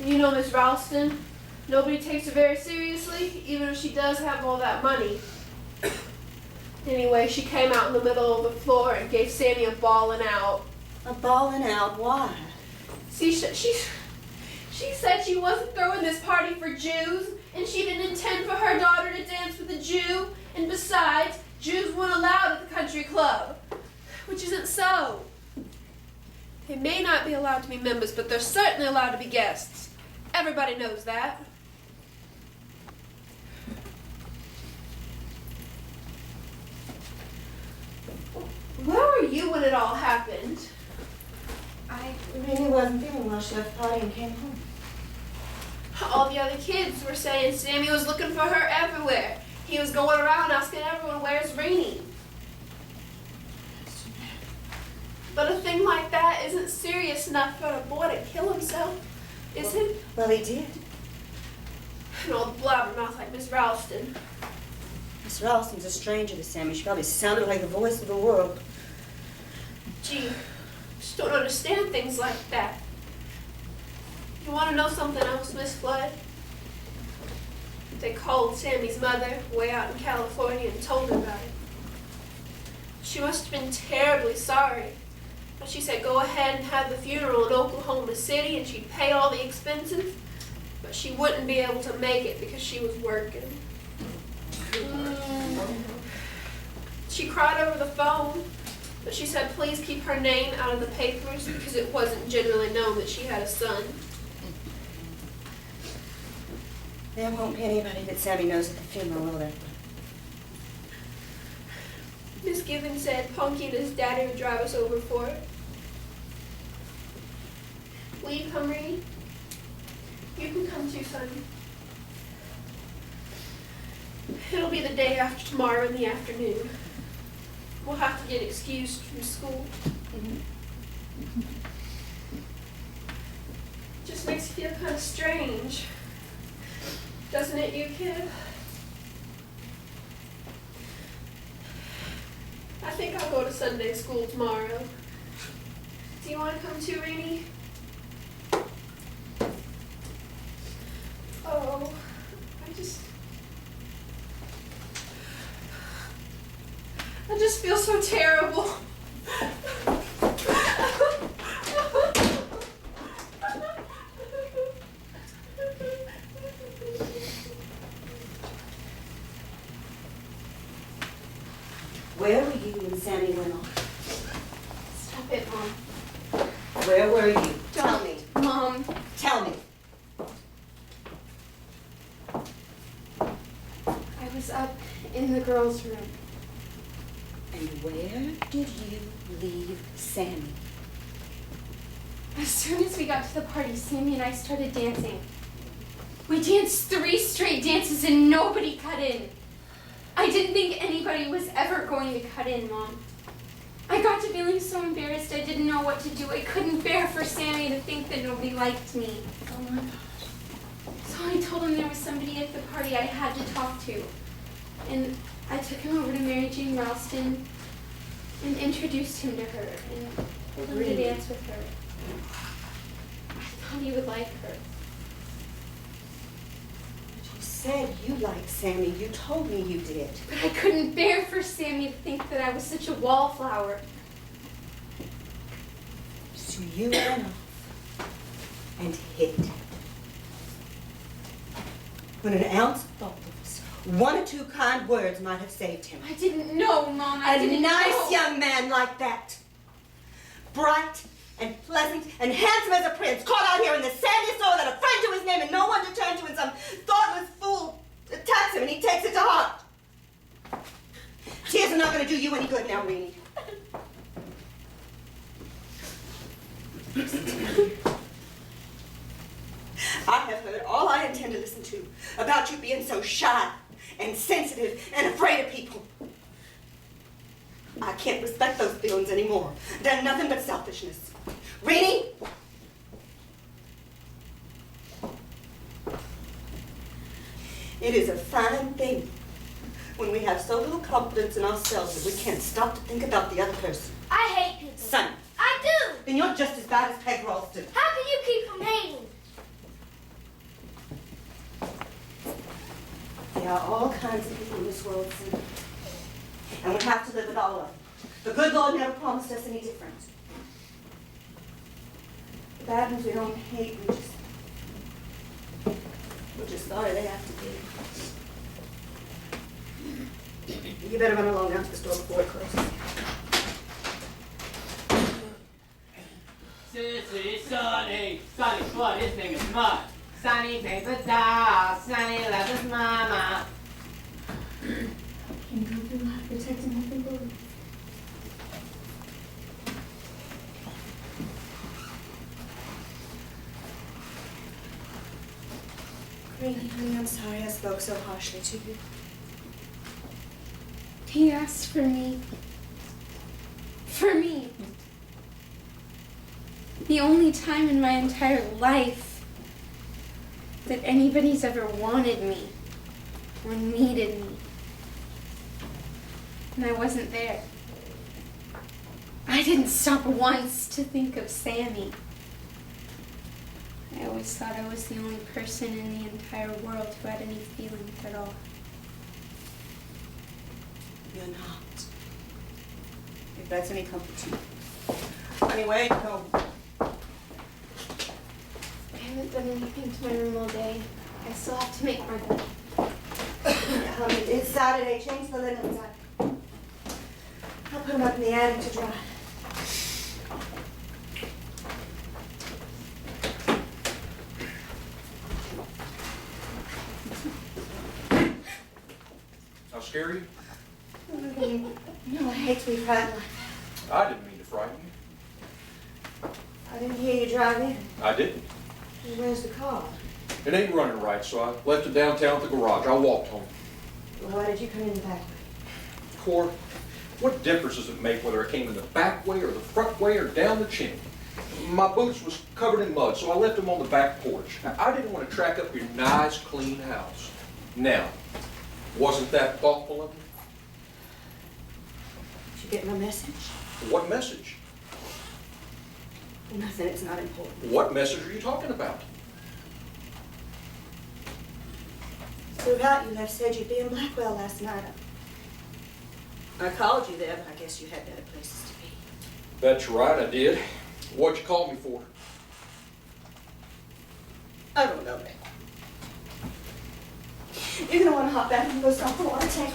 You know Miss Ralston, nobody takes her very seriously, even if she does have all that money. Anyway, she came out in the middle of the floor and gave Sammy a bawling out.
A bawling out? Why?
See, she said she wasn't throwing this party for Jews, and she didn't intend for her daughter to dance with a Jew, and besides, Jews weren't allowed at the country club, which isn't so. They may not be allowed to be members, but they're certainly allowed to be guests. Everybody knows that. Where were you when it all happened?
I really wasn't feeling well. She left the party and came home.
All the other kids were saying Sammy was looking for her everywhere. He was going around asking everyone, where's Rainey? But a thing like that isn't serious enough for a boy to kill himself, is it?
Well, he did.
And all the blabbermouth like Miss Ralston.
Miss Ralston's a stranger to Sammy. She probably sounded like the voice of the world.
Gee, I just don't understand things like that. You want to know something else, Miss Flood? They called Sammy's mother way out in California and told her about it. She must have been terribly sorry. But she said go ahead and have the funeral in Oklahoma City and she'd pay all the expenses. But she wouldn't be able to make it because she was working. She cried over the phone. But she said please keep her name out of the papers because it wasn't generally known that she had a son.
There won't be anybody that Sammy knows at the funeral, will there?
Miss Gibbons said Punky and his daddy would drive us over for it. Will you come, Reedy? You can come too, Sonny. It'll be the day after tomorrow in the afternoon. We'll have to get excused from school. Just makes you feel kind of strange. Doesn't it, you kid? I think I'll go to Sunday school tomorrow. Do you want to come too, Reedy? Oh, I just feel so terrible.
Where were you when Sammy went off?
Stop it, Mom.
Where were you? Tell me.
Mom.
Tell me.
I was up in the girls' room.
And where did you leave Sammy?
As soon as we got to the party, Sammy and I started dancing. We danced 3 straight dances and nobody cut in. I didn't think anybody was ever going to cut in, Mom. I got to feeling so embarrassed I didn't know what to do. I couldn't bear for Sammy to think that nobody liked me.
Oh my gosh.
So I told him there was somebody at the party I had to talk to. And I took him over to Mary Jane Ralston and introduced him to her and told him to dance with her. I thought he would like her.
You said you liked Sammy. You told me you did.
But I couldn't bear for Sammy to think that I was such a wallflower.
So you went off and hid. When an ounce of thoughtfulness, 1 or 2 kind words might have saved him.
I didn't know, Mom. I didn't know.
A nice young man like that. Bright and pleasant and handsome as a prince, caught out here in the sandy soil without a friend to his name and no one to turn to, and some thoughtless fool attacks him and he takes it to heart. Tears are not going to do you any good now, Reenie. I have heard all I intend to listen to about you being so shy and sensitive and afraid of people. I can't respect those feelings anymore. They're nothing but selfishness. Reenie? It is a fine thing when we have so little confidence in ourselves that we can't stop to think about the other person.
I hate people.
Son,
I do.
then you're just as bad as Peg Ralston.
How can you keep from hating?
There are all kinds of people in this world, son. And we have to live with all of them. The good Lord never promised us any different. The bad ones we don't hate, we're just sorry they have to be. You better run along down to the store before it closes.
Sissy, Sonny, Sonny's blood, his name is Mud. Sonny plays a doll, Sonny loves his mama.
Can go through life protecting every bully.
Greenie, honey, I'm sorry I spoke so harshly to you.
He asked for me. For me. The only time in my entire life that anybody's ever wanted me or needed me. And I wasn't there. I didn't stop once to think of Sammy. I always thought I was the only person in the entire world who had any feelings at all.
You're not. If that's any comfort to you. Honey, where you go?
I haven't done anything to my room all day. I still have to make my bed.
It's Saturday. Change the linens.
I'll put them up in the attic to dry.
I'll scare you?
No, I hate to be frightened.
I didn't mean to frighten you.
I didn't hear you drive in.
I didn't.
Where's the car?
It ain't running right, so I left it downtown at the garage. I walked home.
Why did you come in the back way?
Cor, what difference does it make whether I came in the back way or the front way or down the chimney? My boots was covered in mud, so I left them on the back porch. I didn't want to track up your nice, clean house. Now, wasn't that thoughtful of you?
Did you get my message?
What message?
Nothing, it's not important.
What message are you talking about?
Throughout, you have said you'd be in Blackwell last night. I called you there, but I guess you had better places to be.
That's right, I did. What'd you call me for?
I don't know, man. You're gonna want to hop back and go stop the water tank.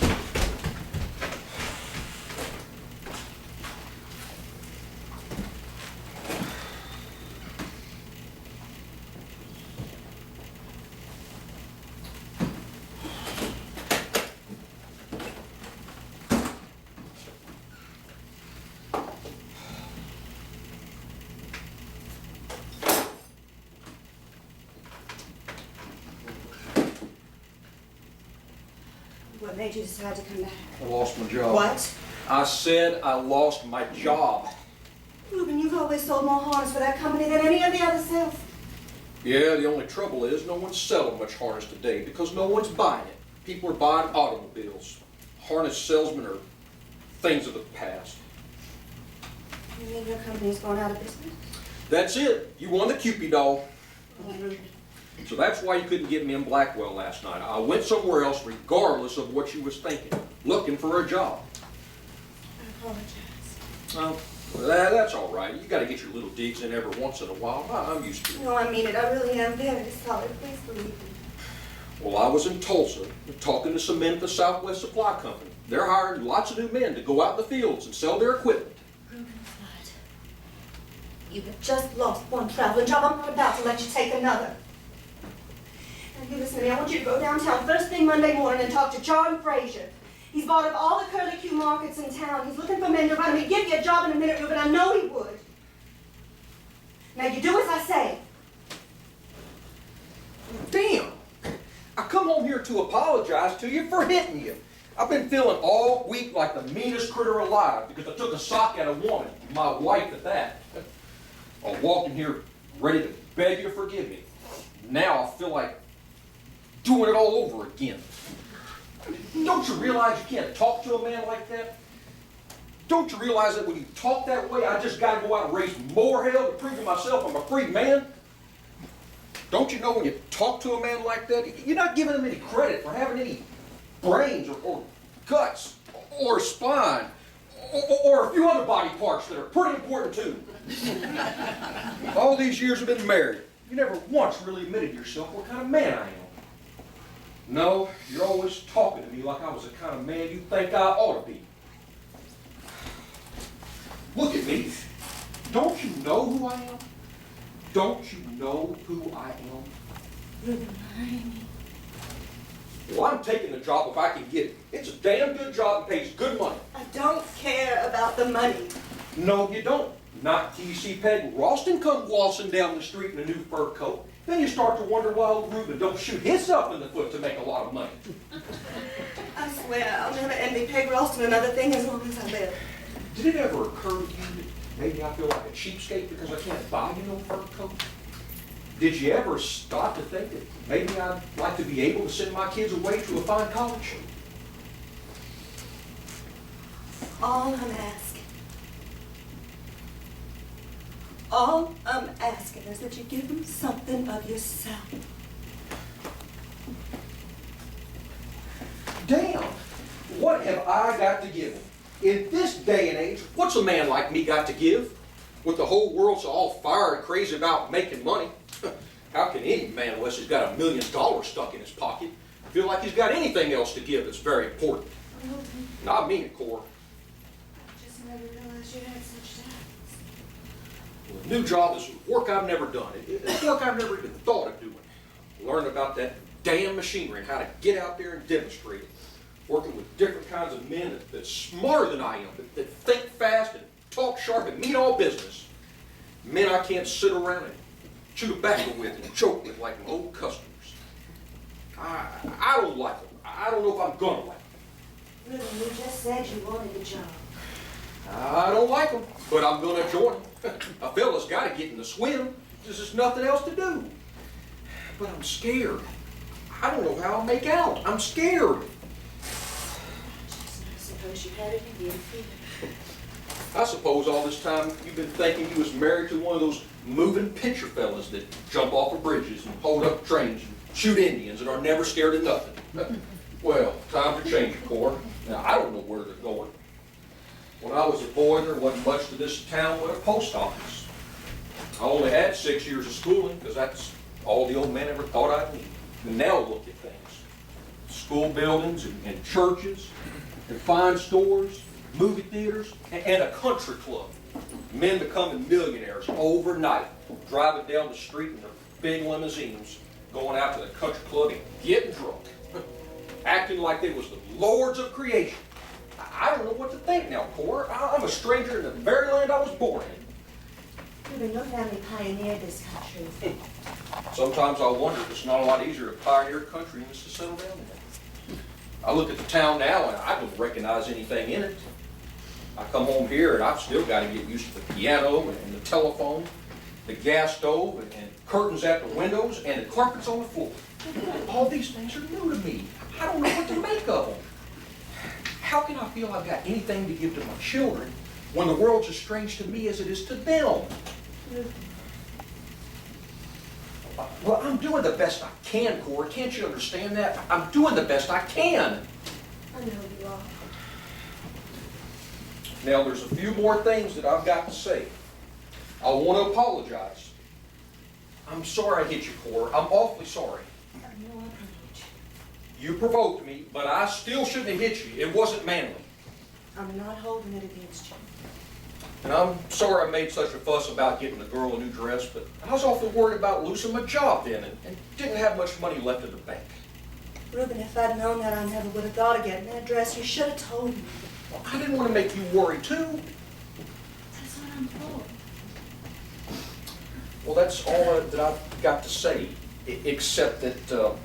What made you decide to come back?
I lost my job.
What?
I said I lost my job.
Reuben, you've always sold more harness for that company than any of the other sales.
Yeah, the only trouble is no one's selling much harness today because no one's buying it. People are buying automobiles. Harness salesmen are things of the past.
You mean your company's going out of business?
That's it. You won the Cupid doll.
Oh, Reuben.
So that's why you couldn't get me in Blackwell last night. I went somewhere else regardless of what you was thinking, looking for a job.
I apologize.
Well, that's all right. You got to get your little digs in every once in a while. I'm used to it.
No, I mean it. I really am very sorry. Please believe me.
Well, I was in Tulsa talking to some men at the Southwest Supply Company. They're hiring lots of new men to go out in the fields and sell their equipment.
Reuben Flood, you have just lost one traveling job. I'm not about to let you take another. Now, you listen to me. I want you to go downtown first thing Monday morning and talk to John Frazier. He's bought up all the curly-Q markets in town. He's looking for men to run him. He'd give you a job in a minute, Reuben. I know he would. Now, you do as I say.
Damn! I come home here to apologize to you for hitting you. I've been feeling all week like the meanest critter alive because I took a sock at a woman, my wife at that. I walked in here ready to beg you to forgive me. Now I feel like doing it all over again. Don't you realize you can't talk to a man like that? Don't you realize that when you talk that way, I just got to go out and raise more hell to prove to myself I'm a free man? Don't you know when you talk to a man like that, you're not giving him any credit for having any brains or guts or spine or a few other body parts that are pretty important too. All these years I've been married, you never once really admitted to yourself what kind of man I am. No, you're always talking to me like I was the kind of man you think I ought to be. Look at me. Don't you know who I am? Don't you know who I am?
Reuben, honey.
Well, I'm taking the job if I can get it. It's a damn good job and pays good money.
I don't care about the money.
No, you don't. Not till you see Peg Ralston come waltzing down the street in a new fur coat. Then you start to wonder why old Reuben don't shoot himself in the foot to make a lot of money.
I swear I'll never envy Peg Ralston another thing as long as I live.
Did it ever occur to you that maybe I feel like a cheapskate because I can't buy you no fur coat? Did you ever stop to think that maybe I'd like to be able to send my kids away to a fine college?
All I'm asking is that you give them something of yourself.
Damn! What have I got to give him? In this day and age, what's a man like me got to give? With the whole world so all fire and crazy about making money, how can any man, unless he's got $1 million stuck in his pocket, feel like he's got anything else to give that's very important? I mean it, Cora.
I just never realized you had such talents.
Well, the new job is work I've never done. It's work I've never even thought of doing. Learn about that damn machinery and how to get out there and demonstrate it. Working with different kinds of men that's smarter than I am, that think fast and talk sharp and mean all business. Men I can't sit around and chew tobacco with and joke with like my old customers. I don't like them. I don't know if I'm gonna like them.
Ruben, you just said you wanted a job.
I don't like them, but I'm gonna join them. A fella's gotta get in the swim. There's just nothing else to do. But I'm scared. I don't know how I'll make out. I'm scared.
I suppose you had it in you, fear.
I suppose all this time you've been thinking you was married to one of those moving picture fellas that jump off of bridges and hold up trains and shoot Indians and are never scared of nothing. Well, time to change, Cora. Now, I don't know where they're going. When I was a boy, there wasn't much to this town but a post office. I only had 6 years of schooling because that's all the old man ever thought I'd need. And now look at things. School buildings and churches and fine stores, movie theaters, and a country club. Men becoming millionaires overnight, driving down the street in their big limousines, going out to the country club and getting drunk, acting like they was the lords of creation. I don't know what to think now, Cora. I'm a stranger in the very land I was born in.
Ruben, your family pioneered this country.
Sometimes I wonder if it's not a lot easier to pioneer a country than just to settle down in it. I look at the town now and I don't recognize anything in it. I come home here and I've still got to get used to the piano and the telephone, the gas stove and curtains at the windows and the carpets on the floor. All these things are new to me. I don't know what to make of them. How can I feel I've got anything to give to my children when the world's as strange to me as it is to them? Well, I'm doing the best I can, Cora. Can't you understand that? I'm doing the best I can.
I know you are.
Now, there's a few more things that I've got to say. I want to apologize. I'm sorry I hit you, Cora. I'm awfully sorry.
I know I provoked
You provoked me, but I still shouldn't have hit you. It wasn't manly.
you. I'm not holding it against you.
And I'm sorry I made such a fuss about getting the girl a new dress, but I was awfully worried about losing my job then and didn't have much money left in the bank.
Ruben, if I'd known that, I never would have thought of getting that dress. You should have told me.
Well, I didn't want to make you worry, too.
That's what I'm for.
Well, that's all that I've got to say, except that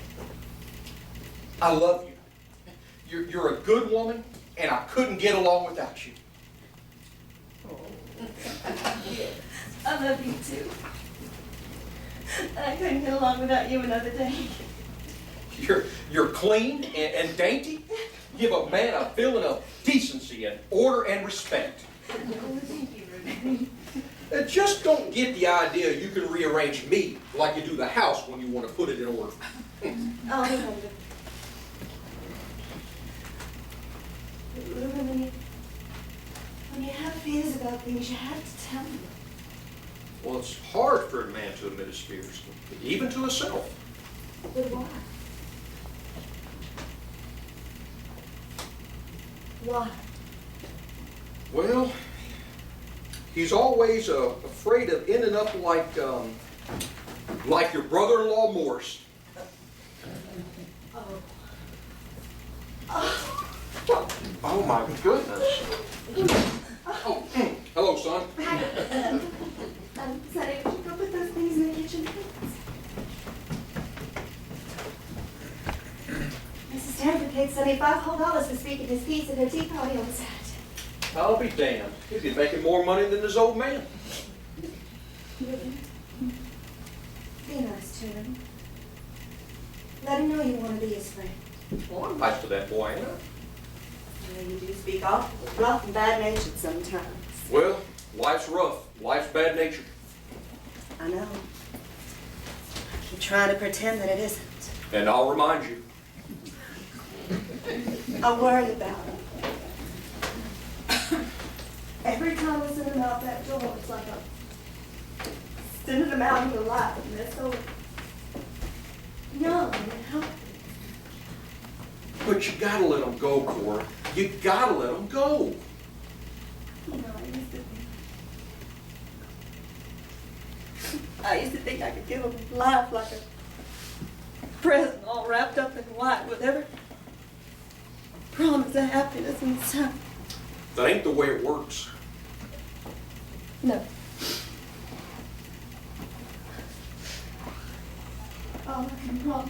I love you. You're a good woman, and I couldn't get along without you.
I love you too. I couldn't get along without you another day.
You're clean and dainty. Give a man a feeling of decency and order and respect.
Oh, thank you, Ruben.
Just don't get the idea you can rearrange me like you do the house when you want to put it in order.
Oh, no. Ruben, when you have fears about things, you have to tell me.
Well, it's hard for a man to admit his fears, even to himself.
But why? Why?
Well, he's always afraid of ending up like your brother-in-law Morris.
Oh.
Oh my goodness. Oh, hello, son.
Sonny, would you go put those things in the kitchen, please? Mrs. Stanford paid Sonny $5 for speaking his piece at her tea party on Saturday.
I'll be damned. He'd be making more money than his old man.
Ruben, be nice to him. Let him know you want to be his friend.
Well, I'm nice to that boy, ain't I?
I know you do speak awful rough and bad-natured sometimes.
Well, life's rough. Life's bad natured.
I know. I keep trying to pretend that it isn't.
And I'll remind you.
I worry about him. Every time I send him out that door, it's like I'm sending him out into life, and they're so young and healthy.
But you gotta let him go, Cora. You gotta let him go.
You know, I used to think I could give them life like a present all wrapped up in white with every promise of happiness inside.
That ain't the way it works.
No. All I can promise.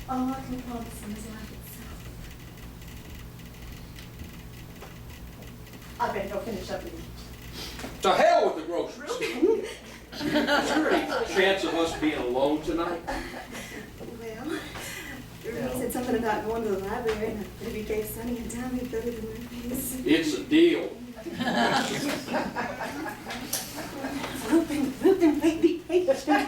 All I can promise him is life itself. I better go finish up with you.
To hell with the groceries. Is there any chance of us being alone tonight?
Well, he said something about going to the library, and if he gave Sonny and Tommy to go to the movies.
It's a deal.
Reuben, wait, be patient.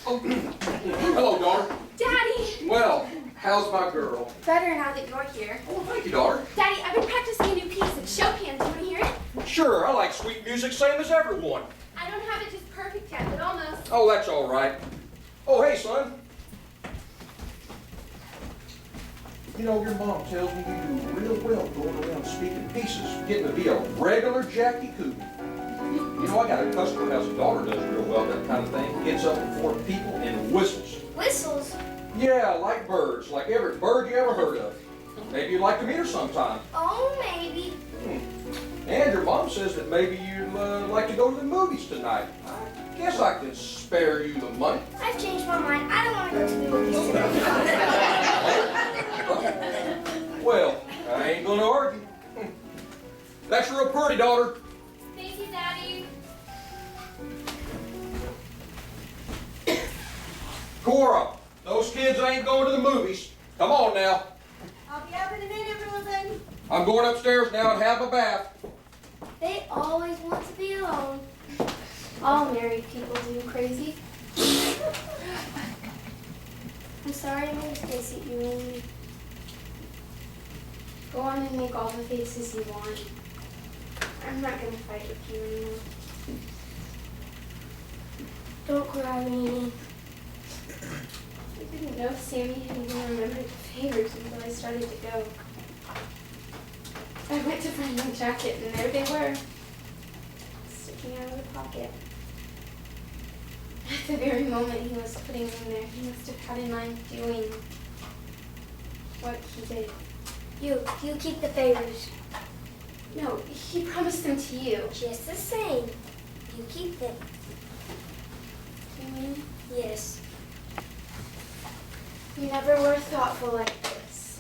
Hello, daughter.
Daddy!
Well, how's my girl?
Better now that you're here.
Oh, thank you, daughter.
Daddy, I've been practicing a new piece of Chopin's. Do you want to hear it?
Sure, I like sweet music, same as everyone.
I don't have it just perfect yet, but almost.
Oh, that's all right. Oh, hey, son. You know, your mom tells me you do real well going around speaking pieces, getting to be a regular Jackie Coogan. You know, I got a customer whose daughter does real well that kind of thing. Gets up before people and whistles.
Whistles?
Yeah, like birds, like every bird you ever heard of. Maybe you'd like to meet her sometime.
Oh, maybe.
And your mom says that maybe you'd like to go to the movies tonight. I guess I can spare you the money.
I've changed my mind. I don't want to go to the movies tonight.
Well, I ain't gonna argue. That's real pretty, daughter.
Thank you, Daddy.
Cora, those kids ain't going to the movies. Come on now.
I'll be up in a minute, Reuben.
I'm going upstairs now and have a bath.
They always want to be alone.
All married people do crazy.
I'm sorry I made a face at you, Amy.
Go on and make all the faces you want. I'm not gonna fight with you anymore.
Don't cry, Amy.
I didn't know Sammy had even remembered the favors until I started to go. I went to find my jacket and there they were, sticking out of the pocket. At the very moment he was putting them there, he must have had in mind doing what he did.
You keep the favors.
No, he promised them to you.
Just the same. You keep them.
Do you mean?
Yes.
You never were thoughtful like this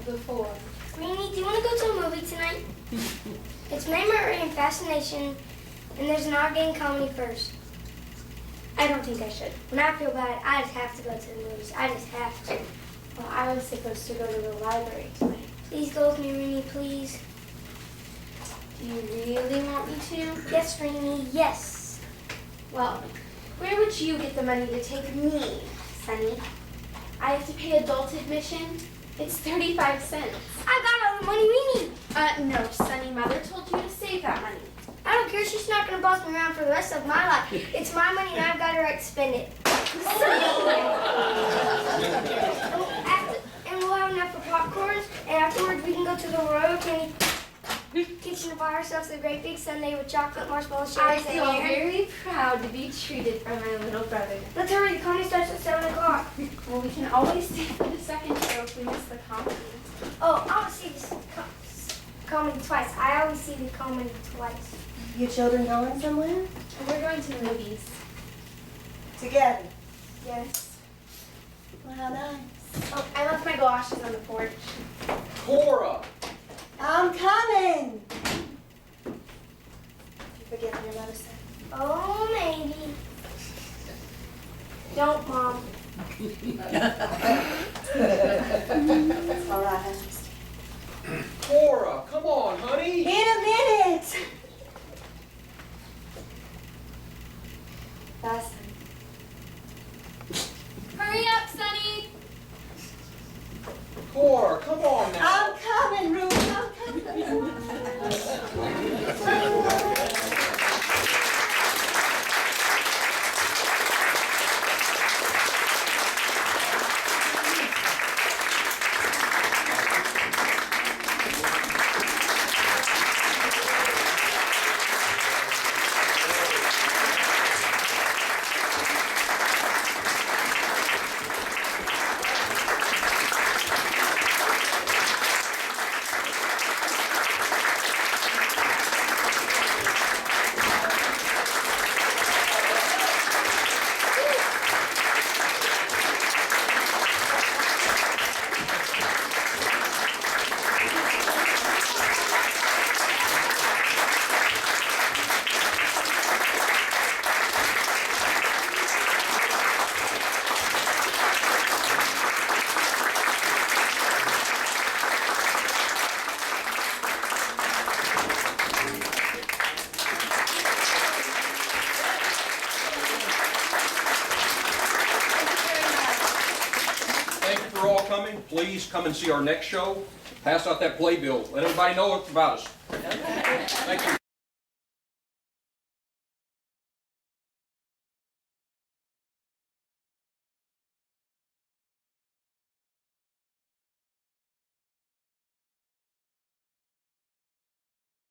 before.
Greenie, do you want to go to a movie tonight? It's Memory and Fascination, and there's an odd game comedy first. I don't think I should. When I feel bad, I just have to go to the movies. I just have to.
Well, I was supposed to go to the library tonight.
Please go with me, Greenie, please.
Do you really want me to?
Yes, Greenie, yes.
Well, where would you get the money to take me, Sonny? I have to pay adult admission. It's 35 cents.
I got all the money we need.
No, Sonny, Mother told you to save that money.
I don't care. She's not going to boss me around for the rest of my life. It's my money and I've got a right to spend it. And we'll have enough for popcorn. And afterwards we can go to the Royal Kitchen to buy ourselves a great big sundae with chocolate, marshmallow,
I
cherries,
feel
and
very proud to be treated by my little brother.
Let's hurry. The comedy starts at 7 o'clock.
Well, we can always stay for the second show if we miss the comedy.
Oh, I want to see this comedy twice. I always see the comedy twice.
Your children going somewhere?
And we're going to the movies.
Together.
Yes.
Well, how nice.
Oh, I left my galoshes on the porch.
Cora!
I'm coming. You forget what your mother said?
Oh, maybe. Don't, Mom.
All right, I understand.
Cora, come on, honey.
In a minute. Bye, son.
Hurry up, Sonny!
Cora, come on now.
I'm coming, Ruth. I'm coming.
you're all coming, please come and see our next show. Pass out that playbill. Let everybody know about us. Thank you.